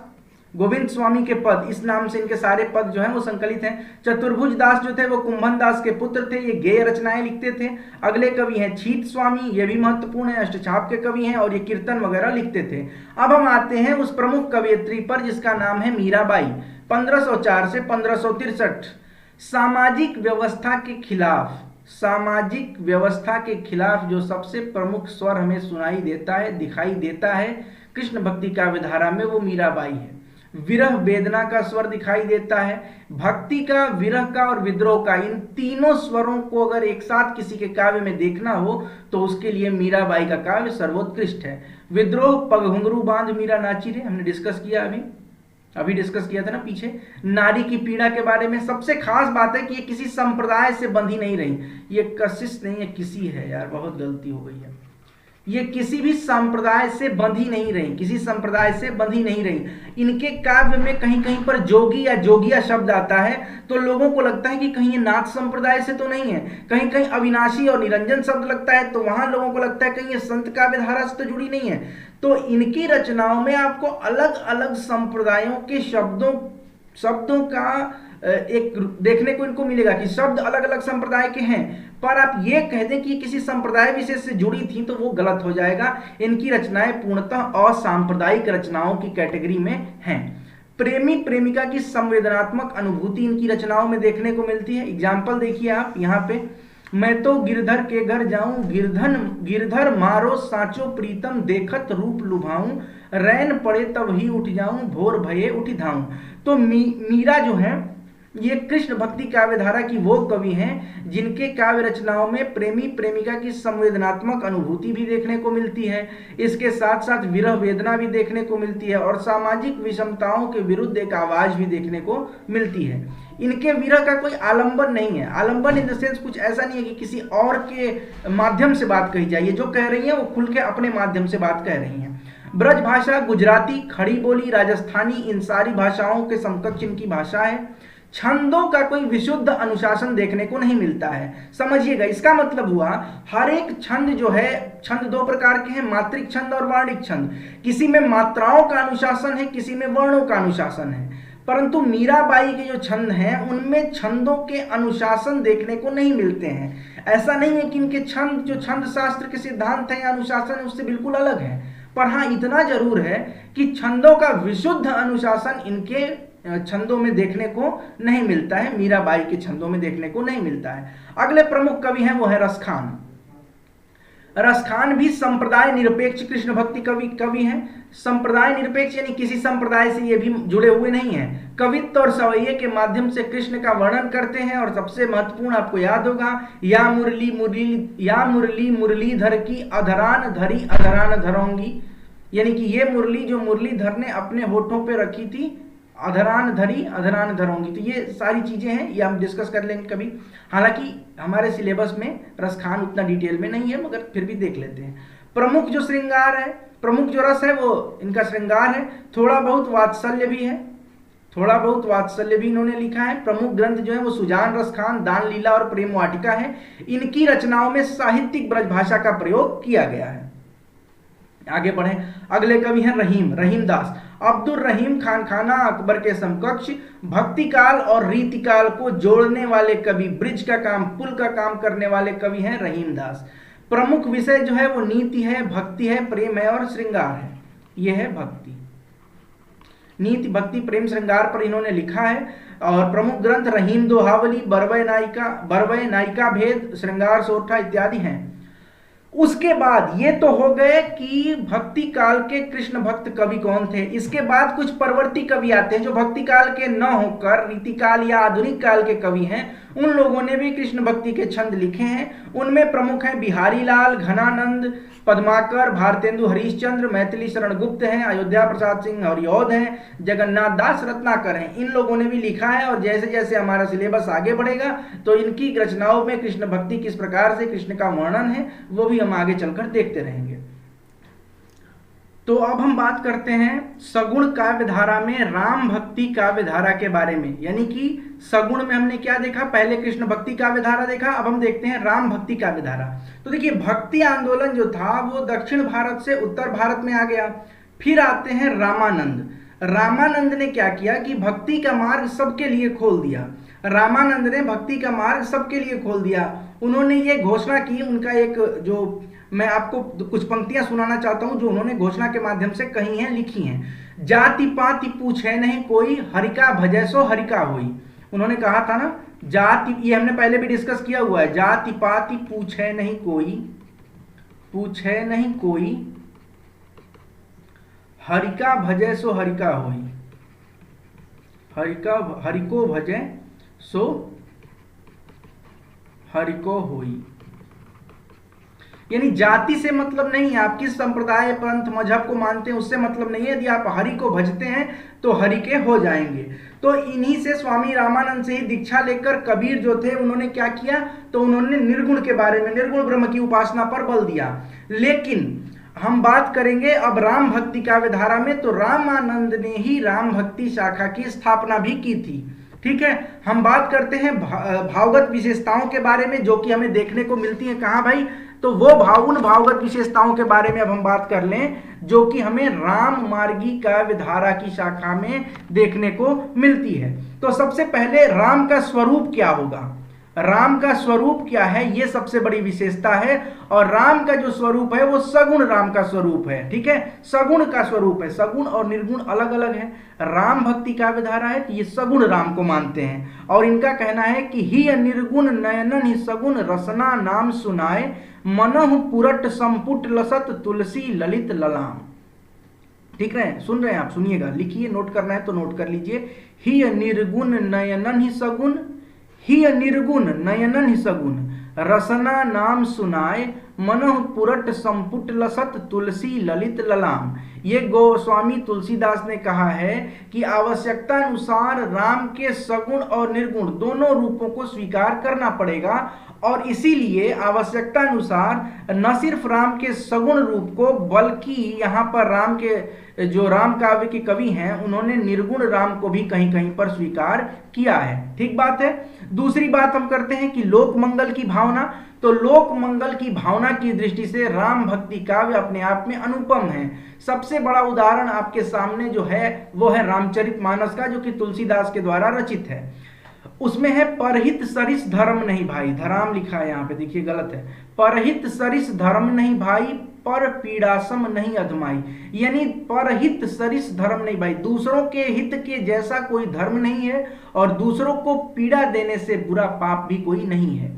गोविंद स्वामी के पद, इस नाम से इनके सारे पद जो हैं वो संकलित हैं। चतुर्भुज दास जो थे वो कुंभन दास के पुत्र थे। ये गेय रचनाएं लिखते थे। अगले कवि हैं छीत स्वामी, ये भी महत्वपूर्ण है, अष्टछाप के कवि हैं और ये कीर्तन वगैरह लिखते थे। अब हम आते हैं उस प्रमुख कवयित्री पर जिसका नाम है मीराबाई। 1504 से 1563। सामाजिक व्यवस्था के खिलाफ, सामाजिक व्यवस्था के खिलाफ जो सबसे प्रमुख स्वर हमें सुनाई देता है, दिखाई देता है कृष्ण भक्ति काव्य धारा में, वो मीराबाई है। विरह वेदना का स्वर दिखाई देता है, भक्ति का, विरह का और विद्रोह का, इन तीनों स्वरों को अगर एक साथ किसी के काव्य में देखना हो तो उसके लिए मीराबाई का काव्य सर्वोत्कृष्ट है। विद्रोह, पग घुंघरू बांध मीरा नाची रे, हमने डिस्कस किया, अभी डिस्कस किया था ना पीछे। नारी की पीड़ा के बारे में सबसे खास बात है कि ये किसी संप्रदाय से बंधी नहीं रही। ये कशिश नहीं है, किसी है यार, बहुत गलती हो गई है। ये किसी भी संप्रदाय से बंधी नहीं रही, किसी संप्रदाय से बंधी नहीं रही। इनके काव्य में कहीं कहीं पर जोगी या जोगिया शब्द आता है तो लोगों को लगता है कि कहीं ये नाथ संप्रदाय से तो नहीं है। कहीं कहीं अविनाशी और निरंजन शब्द लगता है तो वहां लोगों को लगता है कहीं ये संत काव्य धारा से तो जुड़ी नहीं है। तो इनकी रचनाओं में आपको अलग अलग संप्रदायों के शब्दों का एक देखने को इनको मिलेगा कि शब्द अलग अलग संप्रदाय के हैं, पर आप ये कह दें कि किसी संप्रदाय विशेष से जुड़ी थी तो वो गलत हो जाएगा। इनकी रचनाएं पूर्णतः असांप्रदायिक रचनाओं की कैटेगरी में हैं। प्रेमी प्रेमिका की संवेदनात्मक अनुभूति इनकी रचनाओं में देखने को मिलती है। एग्जाम्पल देखिए आप यहाँ पे, मैं तो गिरधर के घर जाऊं, गिरधर मारो साचो प्रीतम, देखत रूप लुभाऊं, रैन पड़े तब ही उठ जाऊं, भोर भये उठी धाऊं। तो मीरा जो है ये कृष्ण भक्ति काव्य धारा की वो कवि हैं जिनके काव्य रचनाओं में प्रेमी प्रेमिका की संवेदनात्मक अनुभूति भी देखने को मिलती है, इसके साथ साथ विरह वेदना भी देखने को मिलती है और सामाजिक विषमताओं के विरुद्ध एक आवाज भी देखने को मिलती है। इनके विरह का कोई आलंबन नहीं है। आलंबन इन द सेंस कुछ ऐसा नहीं है कि किसी और के माध्यम से बात कही जाए, जो कह रही है वो खुल के अपने माध्यम से बात कह रही हैं। ब्रज भाषा, गुजराती, खड़ी बोली, राजस्थानी, इन सारी भाषाओं के समकक्ष इनकी भाषा है। छंदों का कोई विशुद्ध अनुशासन देखने को नहीं मिलता है। समझिएगा, इसका मतलब हुआ हर एक छंद जो है, छंद दो प्रकार के हैं, मात्रिक छंद और वर्णिक छंद। किसी में मात्राओं का अनुशासन है, किसी में वर्णों का अनुशासन है। परंतु मीराबाई के जो छंद हैं उनमें छंदों के अनुशासन देखने को नहीं मिलते हैं। ऐसा नहीं है कि इनके छंद, जो छंद शास्त्र के सिद्धांत है या अनुशासन है, उससे बिल्कुल अलग है, पर हाँ इतना जरूर है कि छंदों का विशुद्ध अनुशासन इनके छंदों में देखने को नहीं मिलता है, मीराबाई के छंदों में देखने को नहीं मिलता है। अगले प्रमुख कवि हैं वो है रसखान। रसखान भी संप्रदाय निरपेक्ष कृष्ण भक्ति कवि हैं। संप्रदाय निरपेक्ष यानी किसी संप्रदाय से ये भी जुड़े हुए नहीं हैं। कवित्व और सवैये के माध्यम से कृष्ण का वर्णन करते हैं। और सबसे महत्वपूर्ण आपको याद होगा, या मुरली मुरलीधर की अधरान धरी अधरान धरोंगी, यानी कि ये मुरली जो मुरलीधर ने अपने होठों पे रखी थी, अधरान धरी अधरान धरोंगी। तो ये सारी चीजें हैं, ये हम डिस्कस कर लेंगे कभी। हालांकि हमारे सिलेबस में रसखान उतना डिटेल में नहीं है, मगर फिर भी देख लेते हैं। प्रमुख जो श्रृंगार है, प्रमुख जो रस है वो इनका श्रृंगार है। थोड़ा बहुत वात्सल्य भी है, थोड़ा बहुत वात्सल्य भी इन्होंने लिखा है। प्रमुख ग्रंथ जो है वो सुजान रसखान, दान लीला और प्रेम वाटिका है। इनकी रचनाओं में साहित्यिक ब्रजभाषा का प्रयोग किया गया है। आगे बढ़े, अगले कवि हैं रहीम दास। अब्दुल रहीम खानखाना अकबर के समकक्ष, भक्ति काल और रीति काल को जोड़ने वाले कवि, ब्रिज का काम, पुल का काम करने वाले कवि हैं रहीम दास। प्रमुख विषय जो है वो नीति है, भक्ति है, प्रेम है और श्रृंगार है। यह है भक्ति, नीति, भक्ति, प्रेम, श्रृंगार पर इन्होंने लिखा है। और प्रमुख ग्रंथ रहीम दोहावली, बरवय नायिका भेद, श्रृंगार सोरठा इत्यादि हैं। उसके बाद ये तो हो गए कि भक्ति काल के कृष्ण भक्त कवि कौन थे। इसके बाद कुछ परवर्ती कवि आते हैं जो भक्ति काल के न होकर रीति काल या आधुनिक काल के कवि हैं। उन लोगों ने भी कृष्ण भक्ति के छंद लिखे हैं। उनमें प्रमुख हैं बिहारी लाल, घनानंद, पद्माकर, भारतेंदु हरिश्चंद्र, मैथिली शरण गुप्त हैं, अयोध्या प्रसाद सिंह और यौध हैं, जगन्नाथ दास रत्नाकर हैं। इन लोगों ने भी लिखा है। और जैसे जैसे हमारा सिलेबस आगे बढ़ेगा तो इनकी रचनाओं में कृष्ण भक्ति किस प्रकार से, कृष्ण का वर्णन है, वो भी हम आगे चलकर देखते रहेंगे। तो अब हम बात करते हैं सगुण काव्य धारा में राम भक्ति काव्य धारा के बारे में। यानी कि सगुण में हमने क्या देखा, पहले कृष्ण भक्ति काव्य धारा देखा, अब हम देखते हैं राम भक्ति काव्य धारा। तो देखिए, भक्ति आंदोलन जो था वो दक्षिण भारत से उत्तर भारत में आ गया। फिर आते हैं रामानंद। रामानंद ने क्या किया कि भक्ति का मार्ग सबके लिए खोल दिया। रामानंद ने भक्ति का मार्ग सबके लिए खोल दिया। उन्होंने ये घोषणा की, उनका एक जो मैं आपको कुछ पंक्तियां सुनाना चाहता हूं जो उन्होंने घोषणा के माध्यम से कही हैं, लिखी हैं। जाति पाति पूछे नहीं कोई, हरिका भजै सो हरिका होई। उन्होंने कहा था ना, जाति, ये हमने पहले भी डिस्कस किया हुआ है, जाति पाति पूछे नहीं कोई, पूछे नहीं कोई, हरिका भजै सो हरिका होई, हरिको भजै सो हरिको होई। यानी जाति से मतलब नहीं है, आप किस संप्रदाय, पंथ, मजहब को मानते हैं उससे मतलब नहीं है। यदि आप हरि को भजते हैं तो हरि के हो जाएंगे। तो इन्हीं से स्वामी रामानंद से ही दीक्षा लेकर कबीर जो थे उन्होंने क्या किया, तो उन्होंने निर्गुण के बारे में, निर्गुण ब्रह्म की उपासना पर बल दिया। लेकिन हम बात करेंगे अब राम भक्ति काव्य धारा में, तो रामानंद ने ही राम भक्ति शाखा की स्थापना भी की थी। ठीक है, हम बात करते हैं भावगत विशेषताओं के बारे में जो कि हमें देखने को मिलती है। कहाँ भाई, तो वो उन भावगत विशेषताओं के बारे में अब हम बात कर लें जो कि हमें राम मार्गी काव्य धारा की शाखा में देखने को मिलती है। तो सबसे पहले राम का स्वरूप क्या होगा, राम का स्वरूप क्या है, ये सबसे बड़ी विशेषता है। और राम का जो स्वरूप है वो सगुण राम का स्वरूप है। ठीक है, सगुण का स्वरूप है। सगुण और निर्गुण अलग अलग है। राम भक्ति काव्य धारा है कि ये सगुण राम को मानते हैं। और इनका कहना है कि ही निर्गुण नयनन ही सगुण रसना नाम सुनाए, मनहु पुरट संपुट लसत तुलसी ललित ललाम। ठीक है, सुन रहे हैं आप, सुनिएगा, लिखिए, नोट करना है तो नोट कर लीजिए। ही निर्गुण नयनन ही सगुण, ही निर्गुण नयनन ही सगुण, रसना नाम सुनाए, मनः पुरट संपुट लसत तुलसी ललित ललाम। ये गोस्वामी तुलसीदास ने कहा है कि आवश्यकता अनुसार राम के सगुण और निर्गुण दोनों रूपों को स्वीकार करना पड़ेगा। और इसीलिए आवश्यकता अनुसार न सिर्फ राम के सगुण रूप को, बल्कि यहाँ पर राम के जो राम काव्य के कवि हैं उन्होंने निर्गुण राम को भी कहीं कहीं पर स्वीकार किया है। ठीक बात है। दूसरी बात हम करते हैं कि लोक मंगल की भावना। तो लोक मंगल की भावना की दृष्टि से राम भक्ति काव्य अपने आप में अनुपम है। सबसे बड़ा उदाहरण आपके सामने जो है वो है रामचरितमानस का, जो कि तुलसीदास के द्वारा रचित है। उसमें है परहित सरिस धर्म नहीं भाई, धराम लिखा है यहाँ पे, देखिए गलत है। परहित सरिस धर्म नहीं भाई, पर पीड़ासम नहीं अधमाई, यानी परहित सरिस धर्म नहीं भाई, दूसरों के हित के जैसा कोई धर्म नहीं है और दूसरों को पीड़ा देने से बुरा पाप भी कोई नहीं है,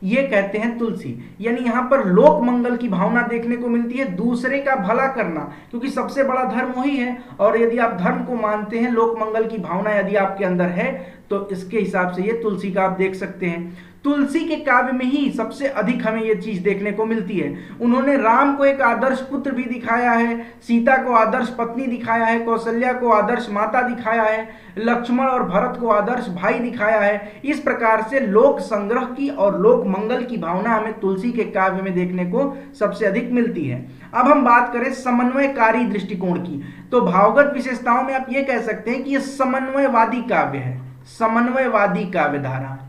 ये कहते हैं तुलसी। यानी यहां पर लोक मंगल की भावना देखने को मिलती है, दूसरे का भला करना, क्योंकि सबसे बड़ा धर्म वही है। और यदि आप धर्म को मानते हैं, लोक मंगल की भावना यदि आपके अंदर है, तो इसके हिसाब से ये तुलसी का आप देख सकते हैं। तुलसी के काव्य में ही सबसे अधिक हमें यह चीज देखने को मिलती है। उन्होंने राम को एक आदर्श पुत्र भी दिखाया है, सीता को आदर्श पत्नी दिखाया है, कौशल्या को आदर्श माता दिखाया है, लक्ष्मण और भरत को आदर्श भाई दिखाया है। इस प्रकार से लोक संग्रह की और लोक मंगल की भावना हमें तुलसी के काव्य में देखने को सबसे अधिक मिलती है। अब हम बात करें समन्वयकारी दृष्टिकोण की, तो भावगत विशेषताओं में आप ये कह सकते हैं कि यह समन्वयवादी काव्य है, समन्वयवादी काव्य धारा।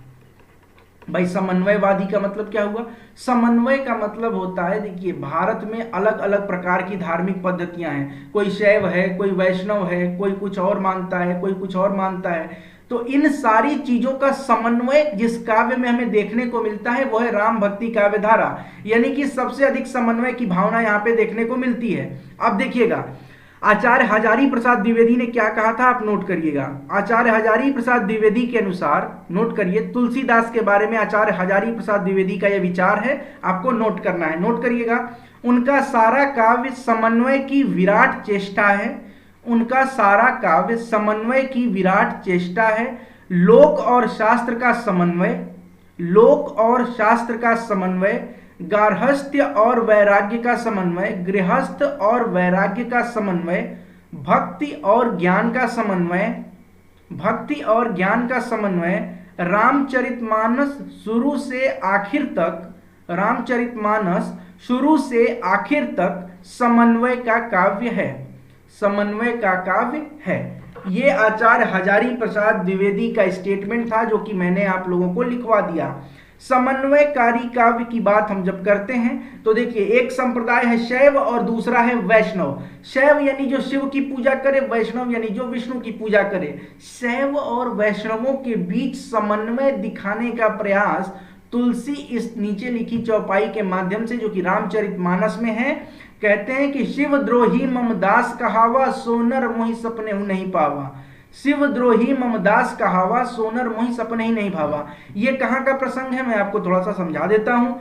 भाई समन्वयवादी का मतलब क्या हुआ? समन्वय का मतलब होता है, देखिए भारत में अलग अलग प्रकार की धार्मिक पद्धतियां हैं, कोई शैव है, कोई वैष्णव है, कोई कुछ और मानता है, कोई कुछ और मानता है। तो इन सारी चीजों का समन्वय जिस काव्य में हमें देखने को मिलता है वो है राम भक्ति काव्य धारा, यानी कि सबसे अधिक समन्वय की भावना यहाँ पे देखने को मिलती है। अब देखिएगा आचार्य हजारी प्रसाद द्विवेदी ने क्या कहा था, आप नोट करिएगा। आचार्य हजारी प्रसाद द्विवेदी के अनुसार, नोट करिए, तुलसीदास के बारे में आचार्य हजारी प्रसाद द्विवेदी का यह विचार है, आपको नोट करना है, नोट करिएगा। उनका सारा काव्य समन्वय की विराट चेष्टा है, उनका सारा काव्य समन्वय की विराट चेष्टा है। लोक और शास्त्र का समन्वय, लोक और शास्त्र का समन्वय, गार्हस्थ्य और वैराग्य का समन्वय, गृहस्थ और वैराग्य का समन्वय, भक्ति और ज्ञान का समन्वय, भक्ति और ज्ञान का समन्वय, रामचरितमानस शुरू से आखिर तक, रामचरितमानस शुरू से आखिर तक समन्वय का काव्य है, समन्वय का काव्य है। ये आचार्य हजारी प्रसाद द्विवेदी का स्टेटमेंट था जो कि मैंने आप लोगों को लिखवा दिया। समन्वयकारी काव्य की बात हम जब करते हैं तो देखिए एक संप्रदाय है शैव और दूसरा है वैष्णव। शैव यानी जो शिव की पूजा करे, वैष्णव यानी जो विष्णु की पूजा करे। शैव और वैष्णवों के बीच समन्वय दिखाने का प्रयास तुलसी इस नीचे लिखी चौपाई के माध्यम से, जो कि रामचरितमानस में है, कहते हैं कि शिव द्रोही मम दास कहावा, सोनर मोहि सपने नहीं पावा। शिव द्रोही मम दास कहावा, सोनर मोहि सपने ही नहीं भावा। ये कहाँ का प्रसंग है, मैं आपको थोड़ा सा समझा देता हूं।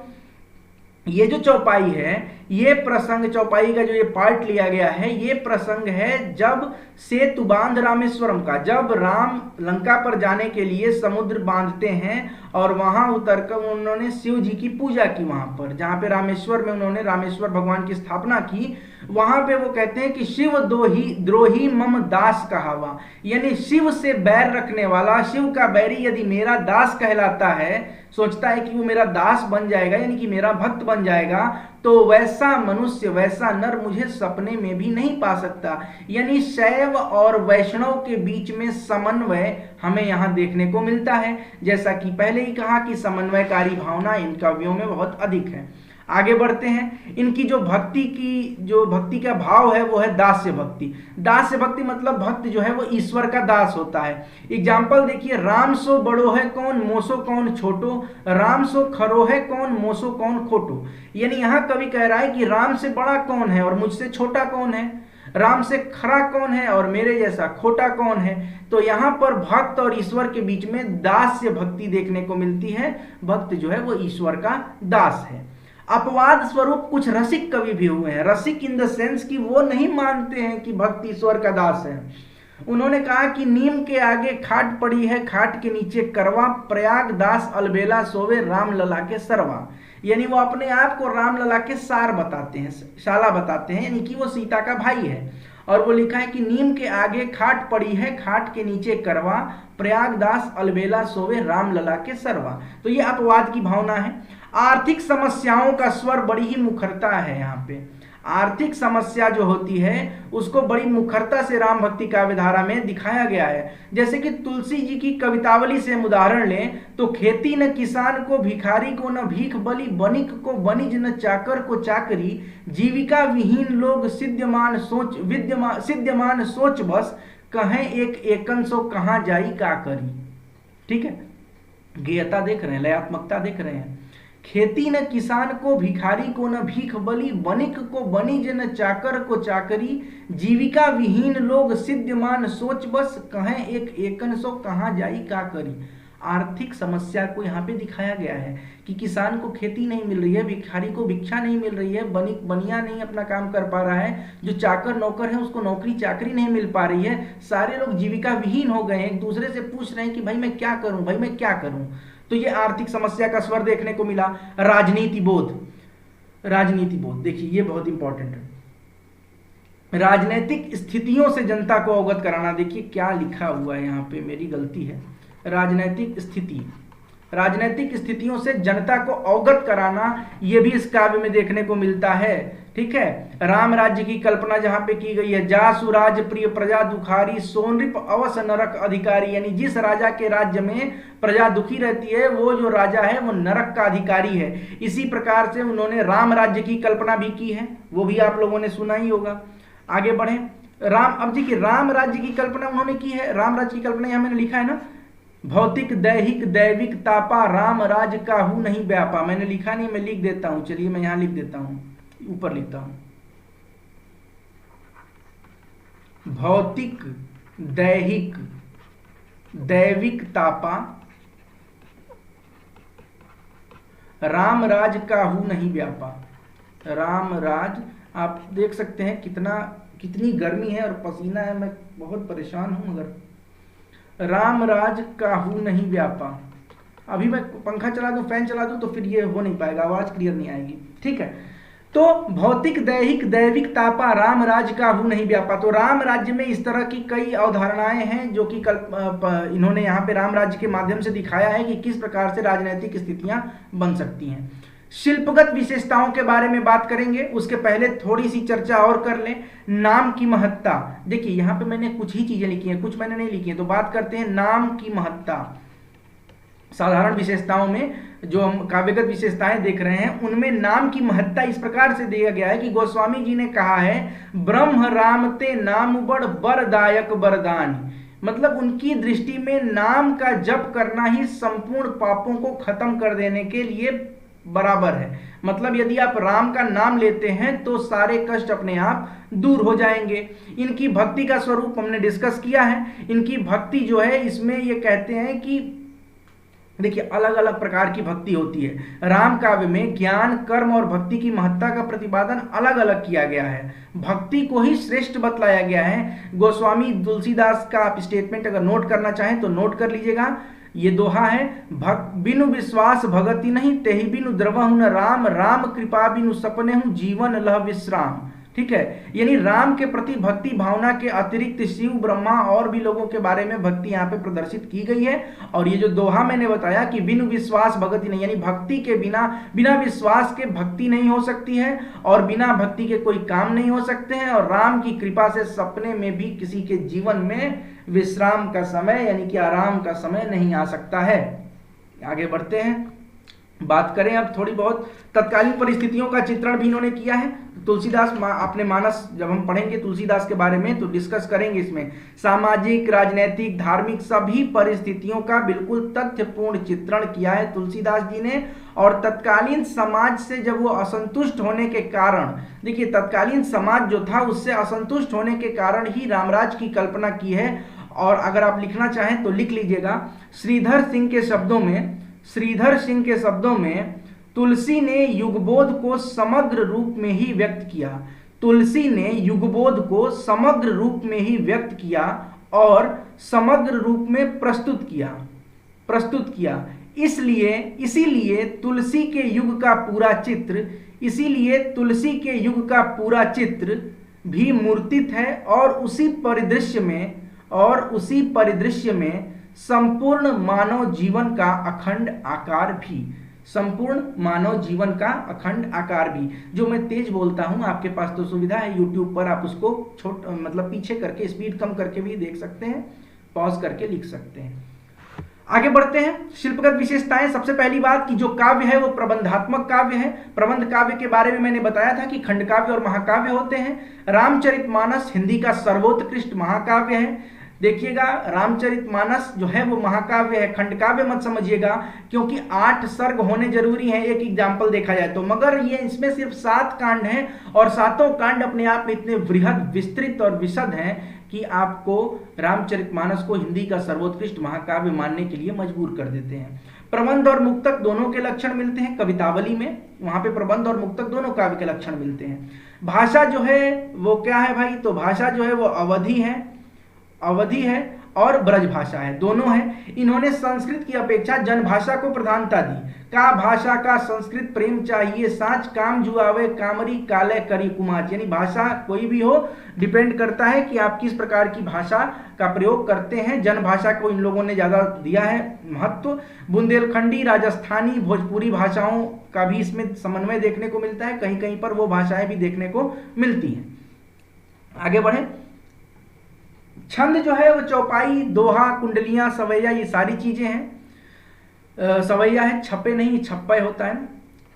ये जो चौपाई है, ये प्रसंग, चौपाई का जो ये पार्ट लिया गया है, ये प्रसंग है जब सेतु बांध रामेश्वरम का, जब राम लंका पर जाने के लिए समुद्र बांधते हैं और वहां उतरकर उन्होंने शिव जी की पूजा की, वहां पर जहां पे रामेश्वर में उन्होंने रामेश्वर भगवान की स्थापना की, वहां पे वो कहते हैं कि शिव द्रोही मम दास कहावा, यानी शिव से बैर रखने वाला, शिव का बैरी यदि मेरा दास कहलाता है, सोचता है कि वो मेरा दास बन जाएगा यानी कि मेरा भक्त बन जाएगा, तो वैसा मनुष्य, वैसा नर मुझे सपने में भी नहीं पा सकता। यानी शैव और वैष्णव के बीच में समन्वय हमें यहाँ देखने को मिलता है। जैसा कि पहले ही कहा कि समन्वयकारी भावना इन काव्यों में बहुत अधिक है। आगे बढ़ते हैं। इनकी जो भक्ति का भाव है वो है दास्य भक्ति। दास्य भक्ति मतलब भक्त जो है वो ईश्वर का दास होता है। एग्जाम्पल देखिए, राम सो बड़ो है कौन, मोसो कौन छोटो, राम सो खरो है कौन, मोसो कौन खोटो। यानी यहाँ कवि कह रहा है कि राम से बड़ा कौन है और मुझसे छोटा कौन है, राम से खरा कौन है और मेरे जैसा खोटा कौन है। तो यहाँ पर भक्त और ईश्वर के बीच में दास्य भक्ति देखने को मिलती है। भक्त जो है वो ईश्वर का दास है। अपवाद स्वरूप कुछ रसिक कवि भी हुए हैं। रसिक इन द सेंस कि वो नहीं मानते हैं कि भक्त ईश्वर का दास है। उन्होंने कहा कि नीम के आगे खाट पड़ी है, खाट के नीचे करवा, प्रयाग दास अलबेला सोवे, राम लला के सरवा। यानी वो अपने आप को राम लला के सार बताते हैं, शाला बताते हैं, यानी कि वो सीता का भाई है। और वो लिखा है कि नीम के आगे खाट पड़ी है, खाट के नीचे करवा, प्रयागदास अलबेला सोवे, राम लला के सरवा। तो ये अपवाद की भावना है। आर्थिक समस्याओं का स्वर बड़ी ही मुखरता है। यहाँ पे आर्थिक समस्या जो होती है उसको बड़ी मुखरता से राम भक्ति काव्य धारा में दिखाया गया है। जैसे कि तुलसी जी की कवितावली से हम उदाहरण लें तो खेती न किसान को भिखारी को न भीख बलि, बनिक को बनिज न चाकर को चाकरी, जीविका विहीन लोग सिद्ध्यमान सोच बस, कहें एक एकन सो कहाँ जाई का करी। ठीक है, गेयता देख रहे हैं, लयात्मकता देख रहे हैं। खेती न किसान को भिखारी को न भीख बली, वणिक को वणिज न चाकर को चाकरी, जीविका विहीन लोग सिद्धमान सोच बस, कहें एक एकन सो कहाँ जाई का करी। आर्थिक समस्या को यहाँ पे दिखाया गया है कि किसान को खेती नहीं मिल रही है, भिखारी को भिक्षा नहीं मिल रही है, बनिया नहीं अपना काम कर पा रहा है, जो चाकर नौकर है उसको नौकरी चाकरी नहीं मिल पा रही है, सारे लोग जीविका विहीन हो गए हैं, एक दूसरे से पूछ रहे हैं कि भाई मैं क्या करूं, भाई मैं क्या करूं। तो ये आर्थिक समस्या का स्वर देखने को मिला। राजनीति बोध, राजनीति बोध देखिए ये बहुत इंपॉर्टेंट है। राजनीतिक स्थितियों से जनता को अवगत कराना, देखिए क्या लिखा हुआ है यहाँ पे, मेरी गलती है। राजनीतिक स्थिति, राजनीतिक स्थितियों से जनता को अवगत कराना, यह भी इस काव्य में देखने को मिलता है। ठीक है, राम राज्य की कल्पना जहां पे की गई है, जा सुराज प्रिय प्रजा दुखारी, सोनृप अवस नरक अधिकारी, यानी जिस राजा के राज्य में प्रजा दुखी रहती है वो जो राजा है वो नरक का अधिकारी है। इसी प्रकार से उन्होंने राम राज्य की कल्पना भी की है, वो भी आप लोगों ने सुना ही होगा। आगे बढ़े, राम, अब देखिए राम राज्य की कल्पना उन्होंने की है। राम राज्य की कल्पना यहां मैंने लिखा है ना, भौतिक दैहिक दैविक तापा, राम राज काहू नहीं व्यापा। मैंने लिखा नहीं, मैं लिख देता हूं, चलिए मैं यहां लिख देता हूं, ऊपर लिखता हूं, भौतिक दैहिक दैविक तापा, राम राज काहू नहीं व्यापा। राम राज, आप देख सकते हैं कितनी गर्मी है और पसीना है, मैं बहुत परेशान हूं, मगर राम राज काहू नहीं व्यापा। अभी मैं पंखा चला दूं, फैन चला दूं तो फिर ये हो नहीं पाएगा, आवाज क्लियर नहीं आएगी। ठीक है, तो भौतिक दैहिक दैविक तापा, राम राज काहू नहीं व्यापा। तो राम राज्य में इस तरह की कई अवधारणाएं हैं जो कि इन्होंने यहाँ पे राम राज्य के माध्यम से दिखाया है कि किस प्रकार से राजनीतिक स्थितियां बन सकती हैं। शिल्पगत विशेषताओं के बारे में बात करेंगे, उसके पहले थोड़ी सी चर्चा और कर लें। नाम की महत्ता, देखिए यहाँ पे मैंने कुछ ही चीजें लिखी हैं, कुछ मैंने नहीं लिखी हैं, तो बात करते हैं नाम की महत्ता। साधारण विशेषताओं में जो हम काव्यगत विशेषताएं देख रहे हैं उनमें नाम की महत्ता इस प्रकार से दिया गया है कि गोस्वामी जी ने कहा है, ब्रह्म राम ते नाम बड़ बरदायक बरदान, मतलब उनकी दृष्टि में नाम का जप करना ही संपूर्ण पापों को खत्म कर देने के लिए बराबर है। मतलब यदि आप राम का नाम लेते हैं तो सारे कष्ट अपने आप दूर हो जाएंगे। इनकी भक्ति का स्वरूप हमने डिस्कस किया है। इनकी भक्ति जो है इसमें ये कहते हैं कि देखिए अलग अलग प्रकार की भक्ति होती है। राम काव्य में ज्ञान कर्म और भक्ति की महत्ता का प्रतिपादन अलग अलग किया गया है, भक्ति को ही श्रेष्ठ बतलाया गया है। गोस्वामी तुलसीदास का आप स्टेटमेंट अगर नोट करना चाहें तो नोट कर लीजिएगा। ये दोहा है, बिनु विश्वास भगति नहीं, तेहि बिनु द्रवहु न राम, राम कृपा बिनु सपने हूं, जीवन लह विश्राम। ठीक है, यानी राम के प्रति भक्ति भावना के अतिरिक्त शिव ब्रह्मा और भी लोगों के बारे में भक्ति यहाँ पे प्रदर्शित की गई है। और ये जो दोहा मैंने बताया कि बिनु विश्वास भगति नहीं, यानी भक्ति के बिना विश्वास के भक्ति नहीं हो सकती है और बिना भक्ति के कोई काम नहीं हो सकते हैं। और राम की कृपा से सपने में भी किसी के जीवन में विश्राम का समय यानी कि आराम का समय नहीं आ सकता है। आगे बढ़ते हैं, बात करें अब थोड़ी बहुत तत्कालीन परिस्थितियों का चित्रण भी इन्होंने किया है। तुलसीदास अपने मानस जब हम पढ़ेंगे तुलसीदास के बारे में तो डिस्कस करेंगे इसमें। सामाजिक राजनीतिक धार्मिक सभी परिस्थितियों का बिल्कुल तथ्यपूर्ण चित्रण किया है तुलसीदास जी ने। और तत्कालीन समाज से जब वो असंतुष्ट होने के कारण, देखिए तत्कालीन समाज जो था उससे असंतुष्ट होने के कारण ही रामराज की कल्पना की है। और अगर आप लिखना चाहें तो लिख लीजिएगा, श्रीधर सिंह के शब्दों में तुलसी ने युगबोध को समग्र रूप में ही व्यक्त किया। तुलसी ने युगबोध को समग्र रूप में ही व्यक्त किया और समग्र रूप में प्रस्तुत किया। इसीलिए तुलसी के युग का पूरा चित्र भी मूर्तित है और उसी परिदृश्य में संपूर्ण मानव जीवन का अखंड आकार भी। जो मैं तेज बोलता हूं, आपके पास तो सुविधा है यूट्यूब पर, आप उसको मतलब पीछे करके स्पीड कम करके भी देख सकते हैं, पॉज करके लिख सकते हैं। आगे बढ़ते हैं, शिल्पगत विशेषताएं। सबसे पहली बात कि जो काव्य है वो प्रबंधात्मक काव्य है। प्रबंध काव्य के बारे में मैंने बताया था कि खंड काव्य और महाकाव्य होते हैं। रामचरितमानस हिंदी का सर्वोत्कृष्ट महाकाव्य है। देखिएगा रामचरितमानस जो है वो महाकाव्य है, खंड काव्य मत समझिएगा, क्योंकि 8 सर्ग होने जरूरी हैं एक एग्जाम्पल देखा जाए तो, मगर ये इसमें सिर्फ 7 कांड हैं और सातों कांड अपने आप में इतने वृहद, विस्तृत और विशद हैं कि आपको रामचरितमानस को हिंदी का सर्वोत्कृष्ट महाकाव्य मानने के लिए मजबूर कर देते हैं। प्रबंध और मुक्तक दोनों के लक्षण मिलते हैं कवितावली में, वहां पे प्रबंध और मुक्तक दोनों काव्य के लक्षण मिलते हैं। भाषा जो है वो क्या है भाई, तो भाषा जो है वो अवधि है और ब्रज भाषा है, दोनों है। इन्होंने संस्कृत की अपेक्षा जनभाषा को प्रधानता दी। का भाषा का संस्कृत प्रेम चाहिए साच, काम जुआवे कामरी काले करी कुमाच, यानी भाषा कोई भी हो डिपेंड करता है कि आप किस प्रकार की भाषा का प्रयोग करते हैं। जनभाषा को इन लोगों ने ज्यादा दिया है महत्व। बुंदेलखंडी, राजस्थानी, भोजपुरी भाषाओं का भी इसमें समन्वय देखने को मिलता है, कहीं कहीं पर वो भाषाएं भी देखने को मिलती हैं। आगे बढ़े, छंद जो है वो चौपाई, दोहा, कुंडलियां, सवैया, ये सारी चीजें हैं। सवैया है, छप्पे नहीं, छप्पय होता है ना,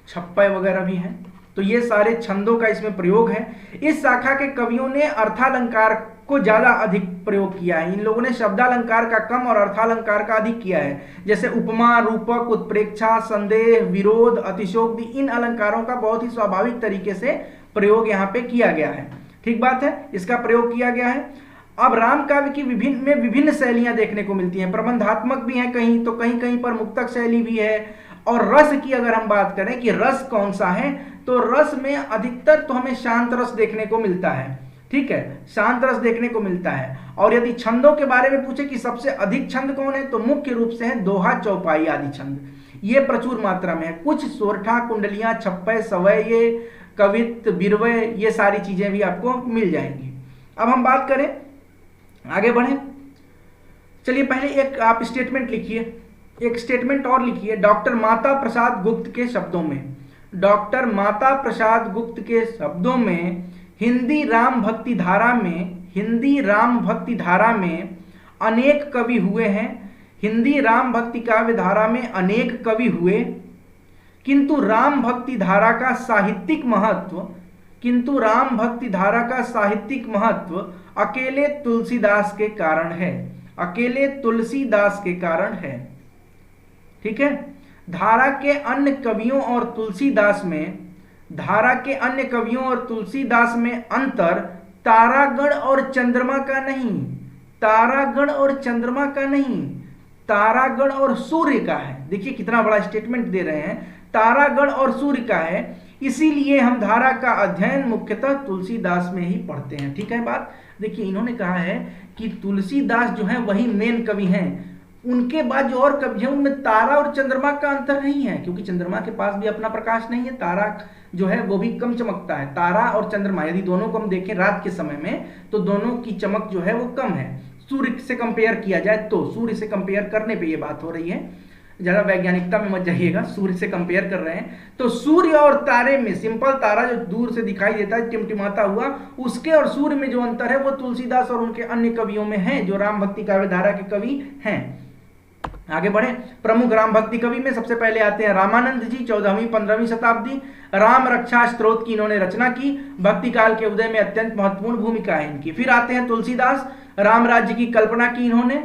छप्पय वगैरह भी हैं, तो ये सारे छंदों का इसमें प्रयोग है। इस शाखा के कवियों ने अर्थालंकार को ज्यादा अधिक प्रयोग किया है। इन लोगों ने शब्दालंकार का कम और अर्थालंकार का अधिक किया है, जैसे उपमा, रूपक, उत्प्रेक्षा, संदेह, विरोध, अतिशोक्ति, इन अलंकारों का बहुत ही स्वाभाविक तरीके से प्रयोग यहाँ पे किया गया है। ठीक बात है, इसका प्रयोग किया गया है। अब राम काव्य की विभिन्न शैलियां देखने को मिलती हैं, प्रबंधात्मक भी हैं कहीं, तो कहीं कहीं पर मुक्तक शैली भी है। और रस की अगर हम बात करें कि रस कौन सा है, तो रस में अधिकतर तो हमें शांत रस देखने को मिलता है। ठीक है, शांत रस देखने को मिलता है। और यदि छंदों के बारे में पूछे कि सबसे अधिक छंद कौन है, तो मुख्य रूप से है दोहा, चौपाई आदि छंद, ये प्रचुर मात्रा में है। कुछ सोरठा, कुंडलियां, छप्पय, सवैये, कवित्त, बिरवय, ये सारी चीजें भी आपको मिल जाएंगी। अब हम बात करें, आगे बढ़े, चलिए पहले एक आप स्टेटमेंट लिखिए, एक स्टेटमेंट और लिखिए। डॉक्टर माता प्रसाद गुप्त के शब्दों में, डॉक्टर माता प्रसाद गुप्त के शब्दों में हिंदी राम भक्ति धारा में अनेक कवि हुए हैं। हिंदी राम भक्ति काव्य धारा में अनेक कवि हुए, किंतु राम भक्ति धारा का साहित्यिक महत्व अकेले तुलसीदास के कारण है। ठीक है, धारा के अन्य कवियों और तुलसीदास में अंतर तारागण और चंद्रमा का नहीं, तारागण और सूर्य का है। देखिए कितना बड़ा स्टेटमेंट दे रहे हैं, तारागण और सूर्य का है, इसीलिए हम धारा का अध्ययन मुख्यतः तुलसीदास में ही पढ़ते हैं। ठीक है बात, देखिए इन्होंने कहा है कि तुलसीदास जो है वही मेन कवि हैं, उनके बाद जो और कवि हैं उनमें तारा और चंद्रमा का अंतर नहीं है, क्योंकि चंद्रमा के पास भी अपना प्रकाश नहीं है, तारा जो है वो भी कम चमकता है। तारा और चंद्रमा यदि दोनों को हम देखें रात के समय में, तो दोनों की चमक जो है वो कम है। सूर्य से कंपेयर किया जाए तो, सूर्य से कंपेयर करने पे ये बात हो रही है, ज्यादा वैज्ञानिकता में मत जाइएगा, सूर्य से कंपेयर कर रहे हैं। तो सूर्य और तारे में, सिंपल तारा जो दूर से दिखाई देता है टिमटिमाता हुआ, उसके और सूर्य में जो अंतर है वो तुलसीदास और उनके अन्य कवियों में है, जो राम भक्ति काव्य धारा के कवि हैं। आगे बढ़े, प्रमुख राम भक्ति कवि में सबसे पहले आते हैं रामानंद जी, 14वीं-15वीं शताब्दी। राम रक्षा स्तोत्र की इन्होंने रचना की, भक्ति काल के उदय में अत्यंत महत्वपूर्ण भूमिका है इनकी। फिर आते हैं तुलसीदास, राम राज्य की कल्पना की इन्होंने,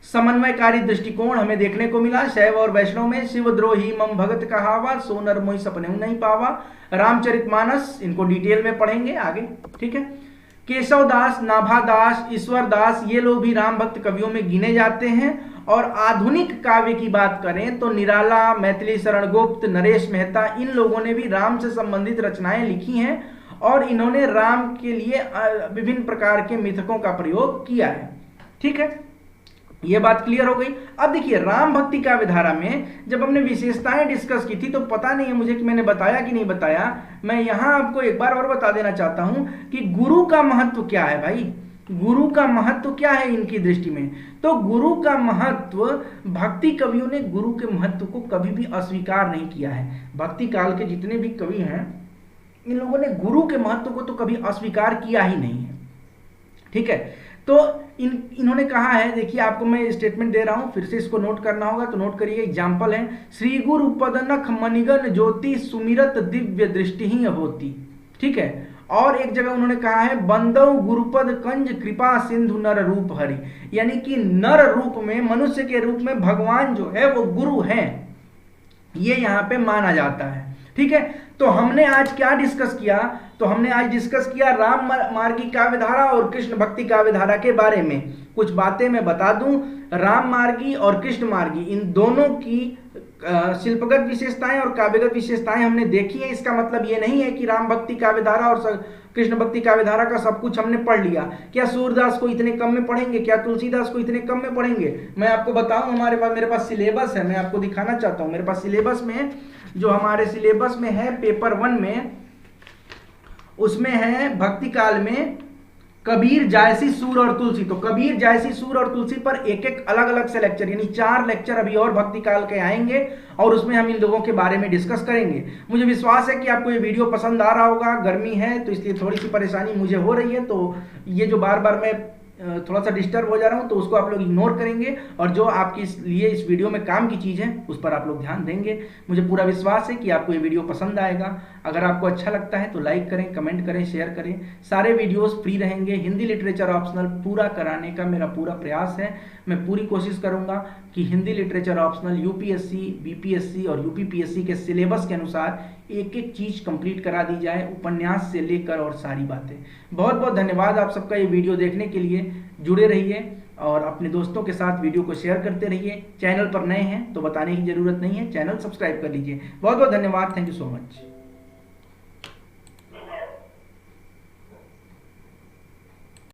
समन्वयकारी दृष्टिकोण हमें देखने को मिला। शैव और वैष्णव में शिवद्रोही मम भगत कहावा, सोनर मोहि सपने नहीं पावा। रामचरितमानस, इनको डिटेल में पढ़ेंगे आगे। ठीक है, केशवदास, नाभादास, ईश्वरदास, ये लोग भी राम भक्त कवियों में गिने जाते हैं। और आधुनिक काव्य की बात करें तो निराला, मैथिली शरण गुप्त, नरेश मेहता, इन लोगों ने भी राम से संबंधित रचनाएं लिखी हैं और इन्होंने राम के लिए विभिन्न प्रकार के मिथकों का प्रयोग किया है। ठीक है, ये बात क्लियर हो गई। अब देखिए राम भक्ति काव्य धारा में जब हमने विशेषताएं डिस्कस की थी, तो पता नहीं है मुझे कि मैंने बताया कि नहीं बताया, मैं यहां आपको एक बार और बता देना चाहता हूं कि गुरु का महत्व क्या है भाई, गुरु का महत्व क्या है इनकी दृष्टि में। तो गुरु का महत्व, भक्ति कवियों ने गुरु के महत्व को कभी भी अस्वीकार नहीं किया है। भक्ति काल के जितने भी कवि हैं, इन लोगों ने गुरु के महत्व को तो कभी अस्वीकार किया ही नहीं है। ठीक है, तो इन्होंने कहा है, देखिए आपको मैं स्टेटमेंट दे रहा हूं, फिर से इसको नोट करना होगा तो नोट करिए। एग्जाम्पल है, श्री गुरु पदनख मणिगण ज्योति सुमिरत दिव्य दृष्टि ही होती। ठीक है। और एक जगह उन्होंने कहा है बंदौ गुरुपद कंज कृपा सिंधु नर रूप हरि, यानी कि नर रूप में, मनुष्य के रूप में भगवान जो है वो गुरु हैं, ये यहाँ पे माना जाता है। ठीक है, तो हमने आज क्या डिस्कस किया, तो हमने आज डिस्कस किया राम मार्गी काव्यधारा और कृष्ण भक्ति काव्यधारा के बारे में। कुछ बातें मैं बता दूं, राम मार्गी और कृष्ण मार्गी इन दोनों की शिल्पगत विशेषताएं और काव्यगत विशेषताएं हमने देखी है। इसका मतलब ये नहीं है कि राम भक्ति काव्यधारा और कृष्ण भक्ति काव्यधारा का सब कुछ हमने पढ़ लिया। क्या सूरदास को इतने कम में पढ़ेंगे, क्या तुलसीदास को इतने कम में पढ़ेंगे? मैं आपको बताऊं, मेरे पास सिलेबस है, मैं आपको दिखाना चाहता हूं। मेरे पास सिलेबस में, जो हमारे सिलेबस में है पेपर 1 में, उसमें है भक्ति काल में कबीर, जायसी, सूर और तुलसी। तो कबीर, जायसी, सूर और तुलसी पर एक एक अलग अलग से लेक्चर, यानी 4 लेक्चर अभी और भक्ति काल के आएंगे और उसमें हम इन लोगों के बारे में डिस्कस करेंगे। मुझे विश्वास है कि आपको ये वीडियो पसंद आ रहा होगा। गर्मी है तो इसलिए थोड़ी सी परेशानी मुझे हो रही है, तो ये जो बार बार मैं थोड़ा सा डिस्टर्ब हो जा रहा हूं, तो उसको आप लोग इग्नोर करेंगे और जो आपके लिए इस वीडियो में काम की चीज़ है उस पर आप लोग ध्यान देंगे। मुझे पूरा विश्वास है कि आपको ये वीडियो पसंद आएगा। अगर आपको अच्छा लगता है तो लाइक करें, कमेंट करें, शेयर करें। सारे वीडियोस फ्री रहेंगे। हिंदी लिटरेचर ऑप्शनल पूरा कराने का मेरा पूरा प्रयास है। मैं पूरी कोशिश करूंगा कि Hindi literature optional UPSC, BPSC और यूपीपीएससी के सिलेबस के अनुसार एक एक चीज़ कंप्लीट करा दी जाए, उपन्यास से लेकर और सारी बातें। बहुत बहुत धन्यवाद आप सबका ये वीडियो देखने के लिए। जुड़े रहिए और अपने दोस्तों के साथ वीडियो को शेयर करते रहिए। चैनल पर नए हैं तो बताने की ज़रूरत नहीं है, चैनल सब्सक्राइब कर लीजिए। बहुत बहुत धन्यवाद। Thank you so much.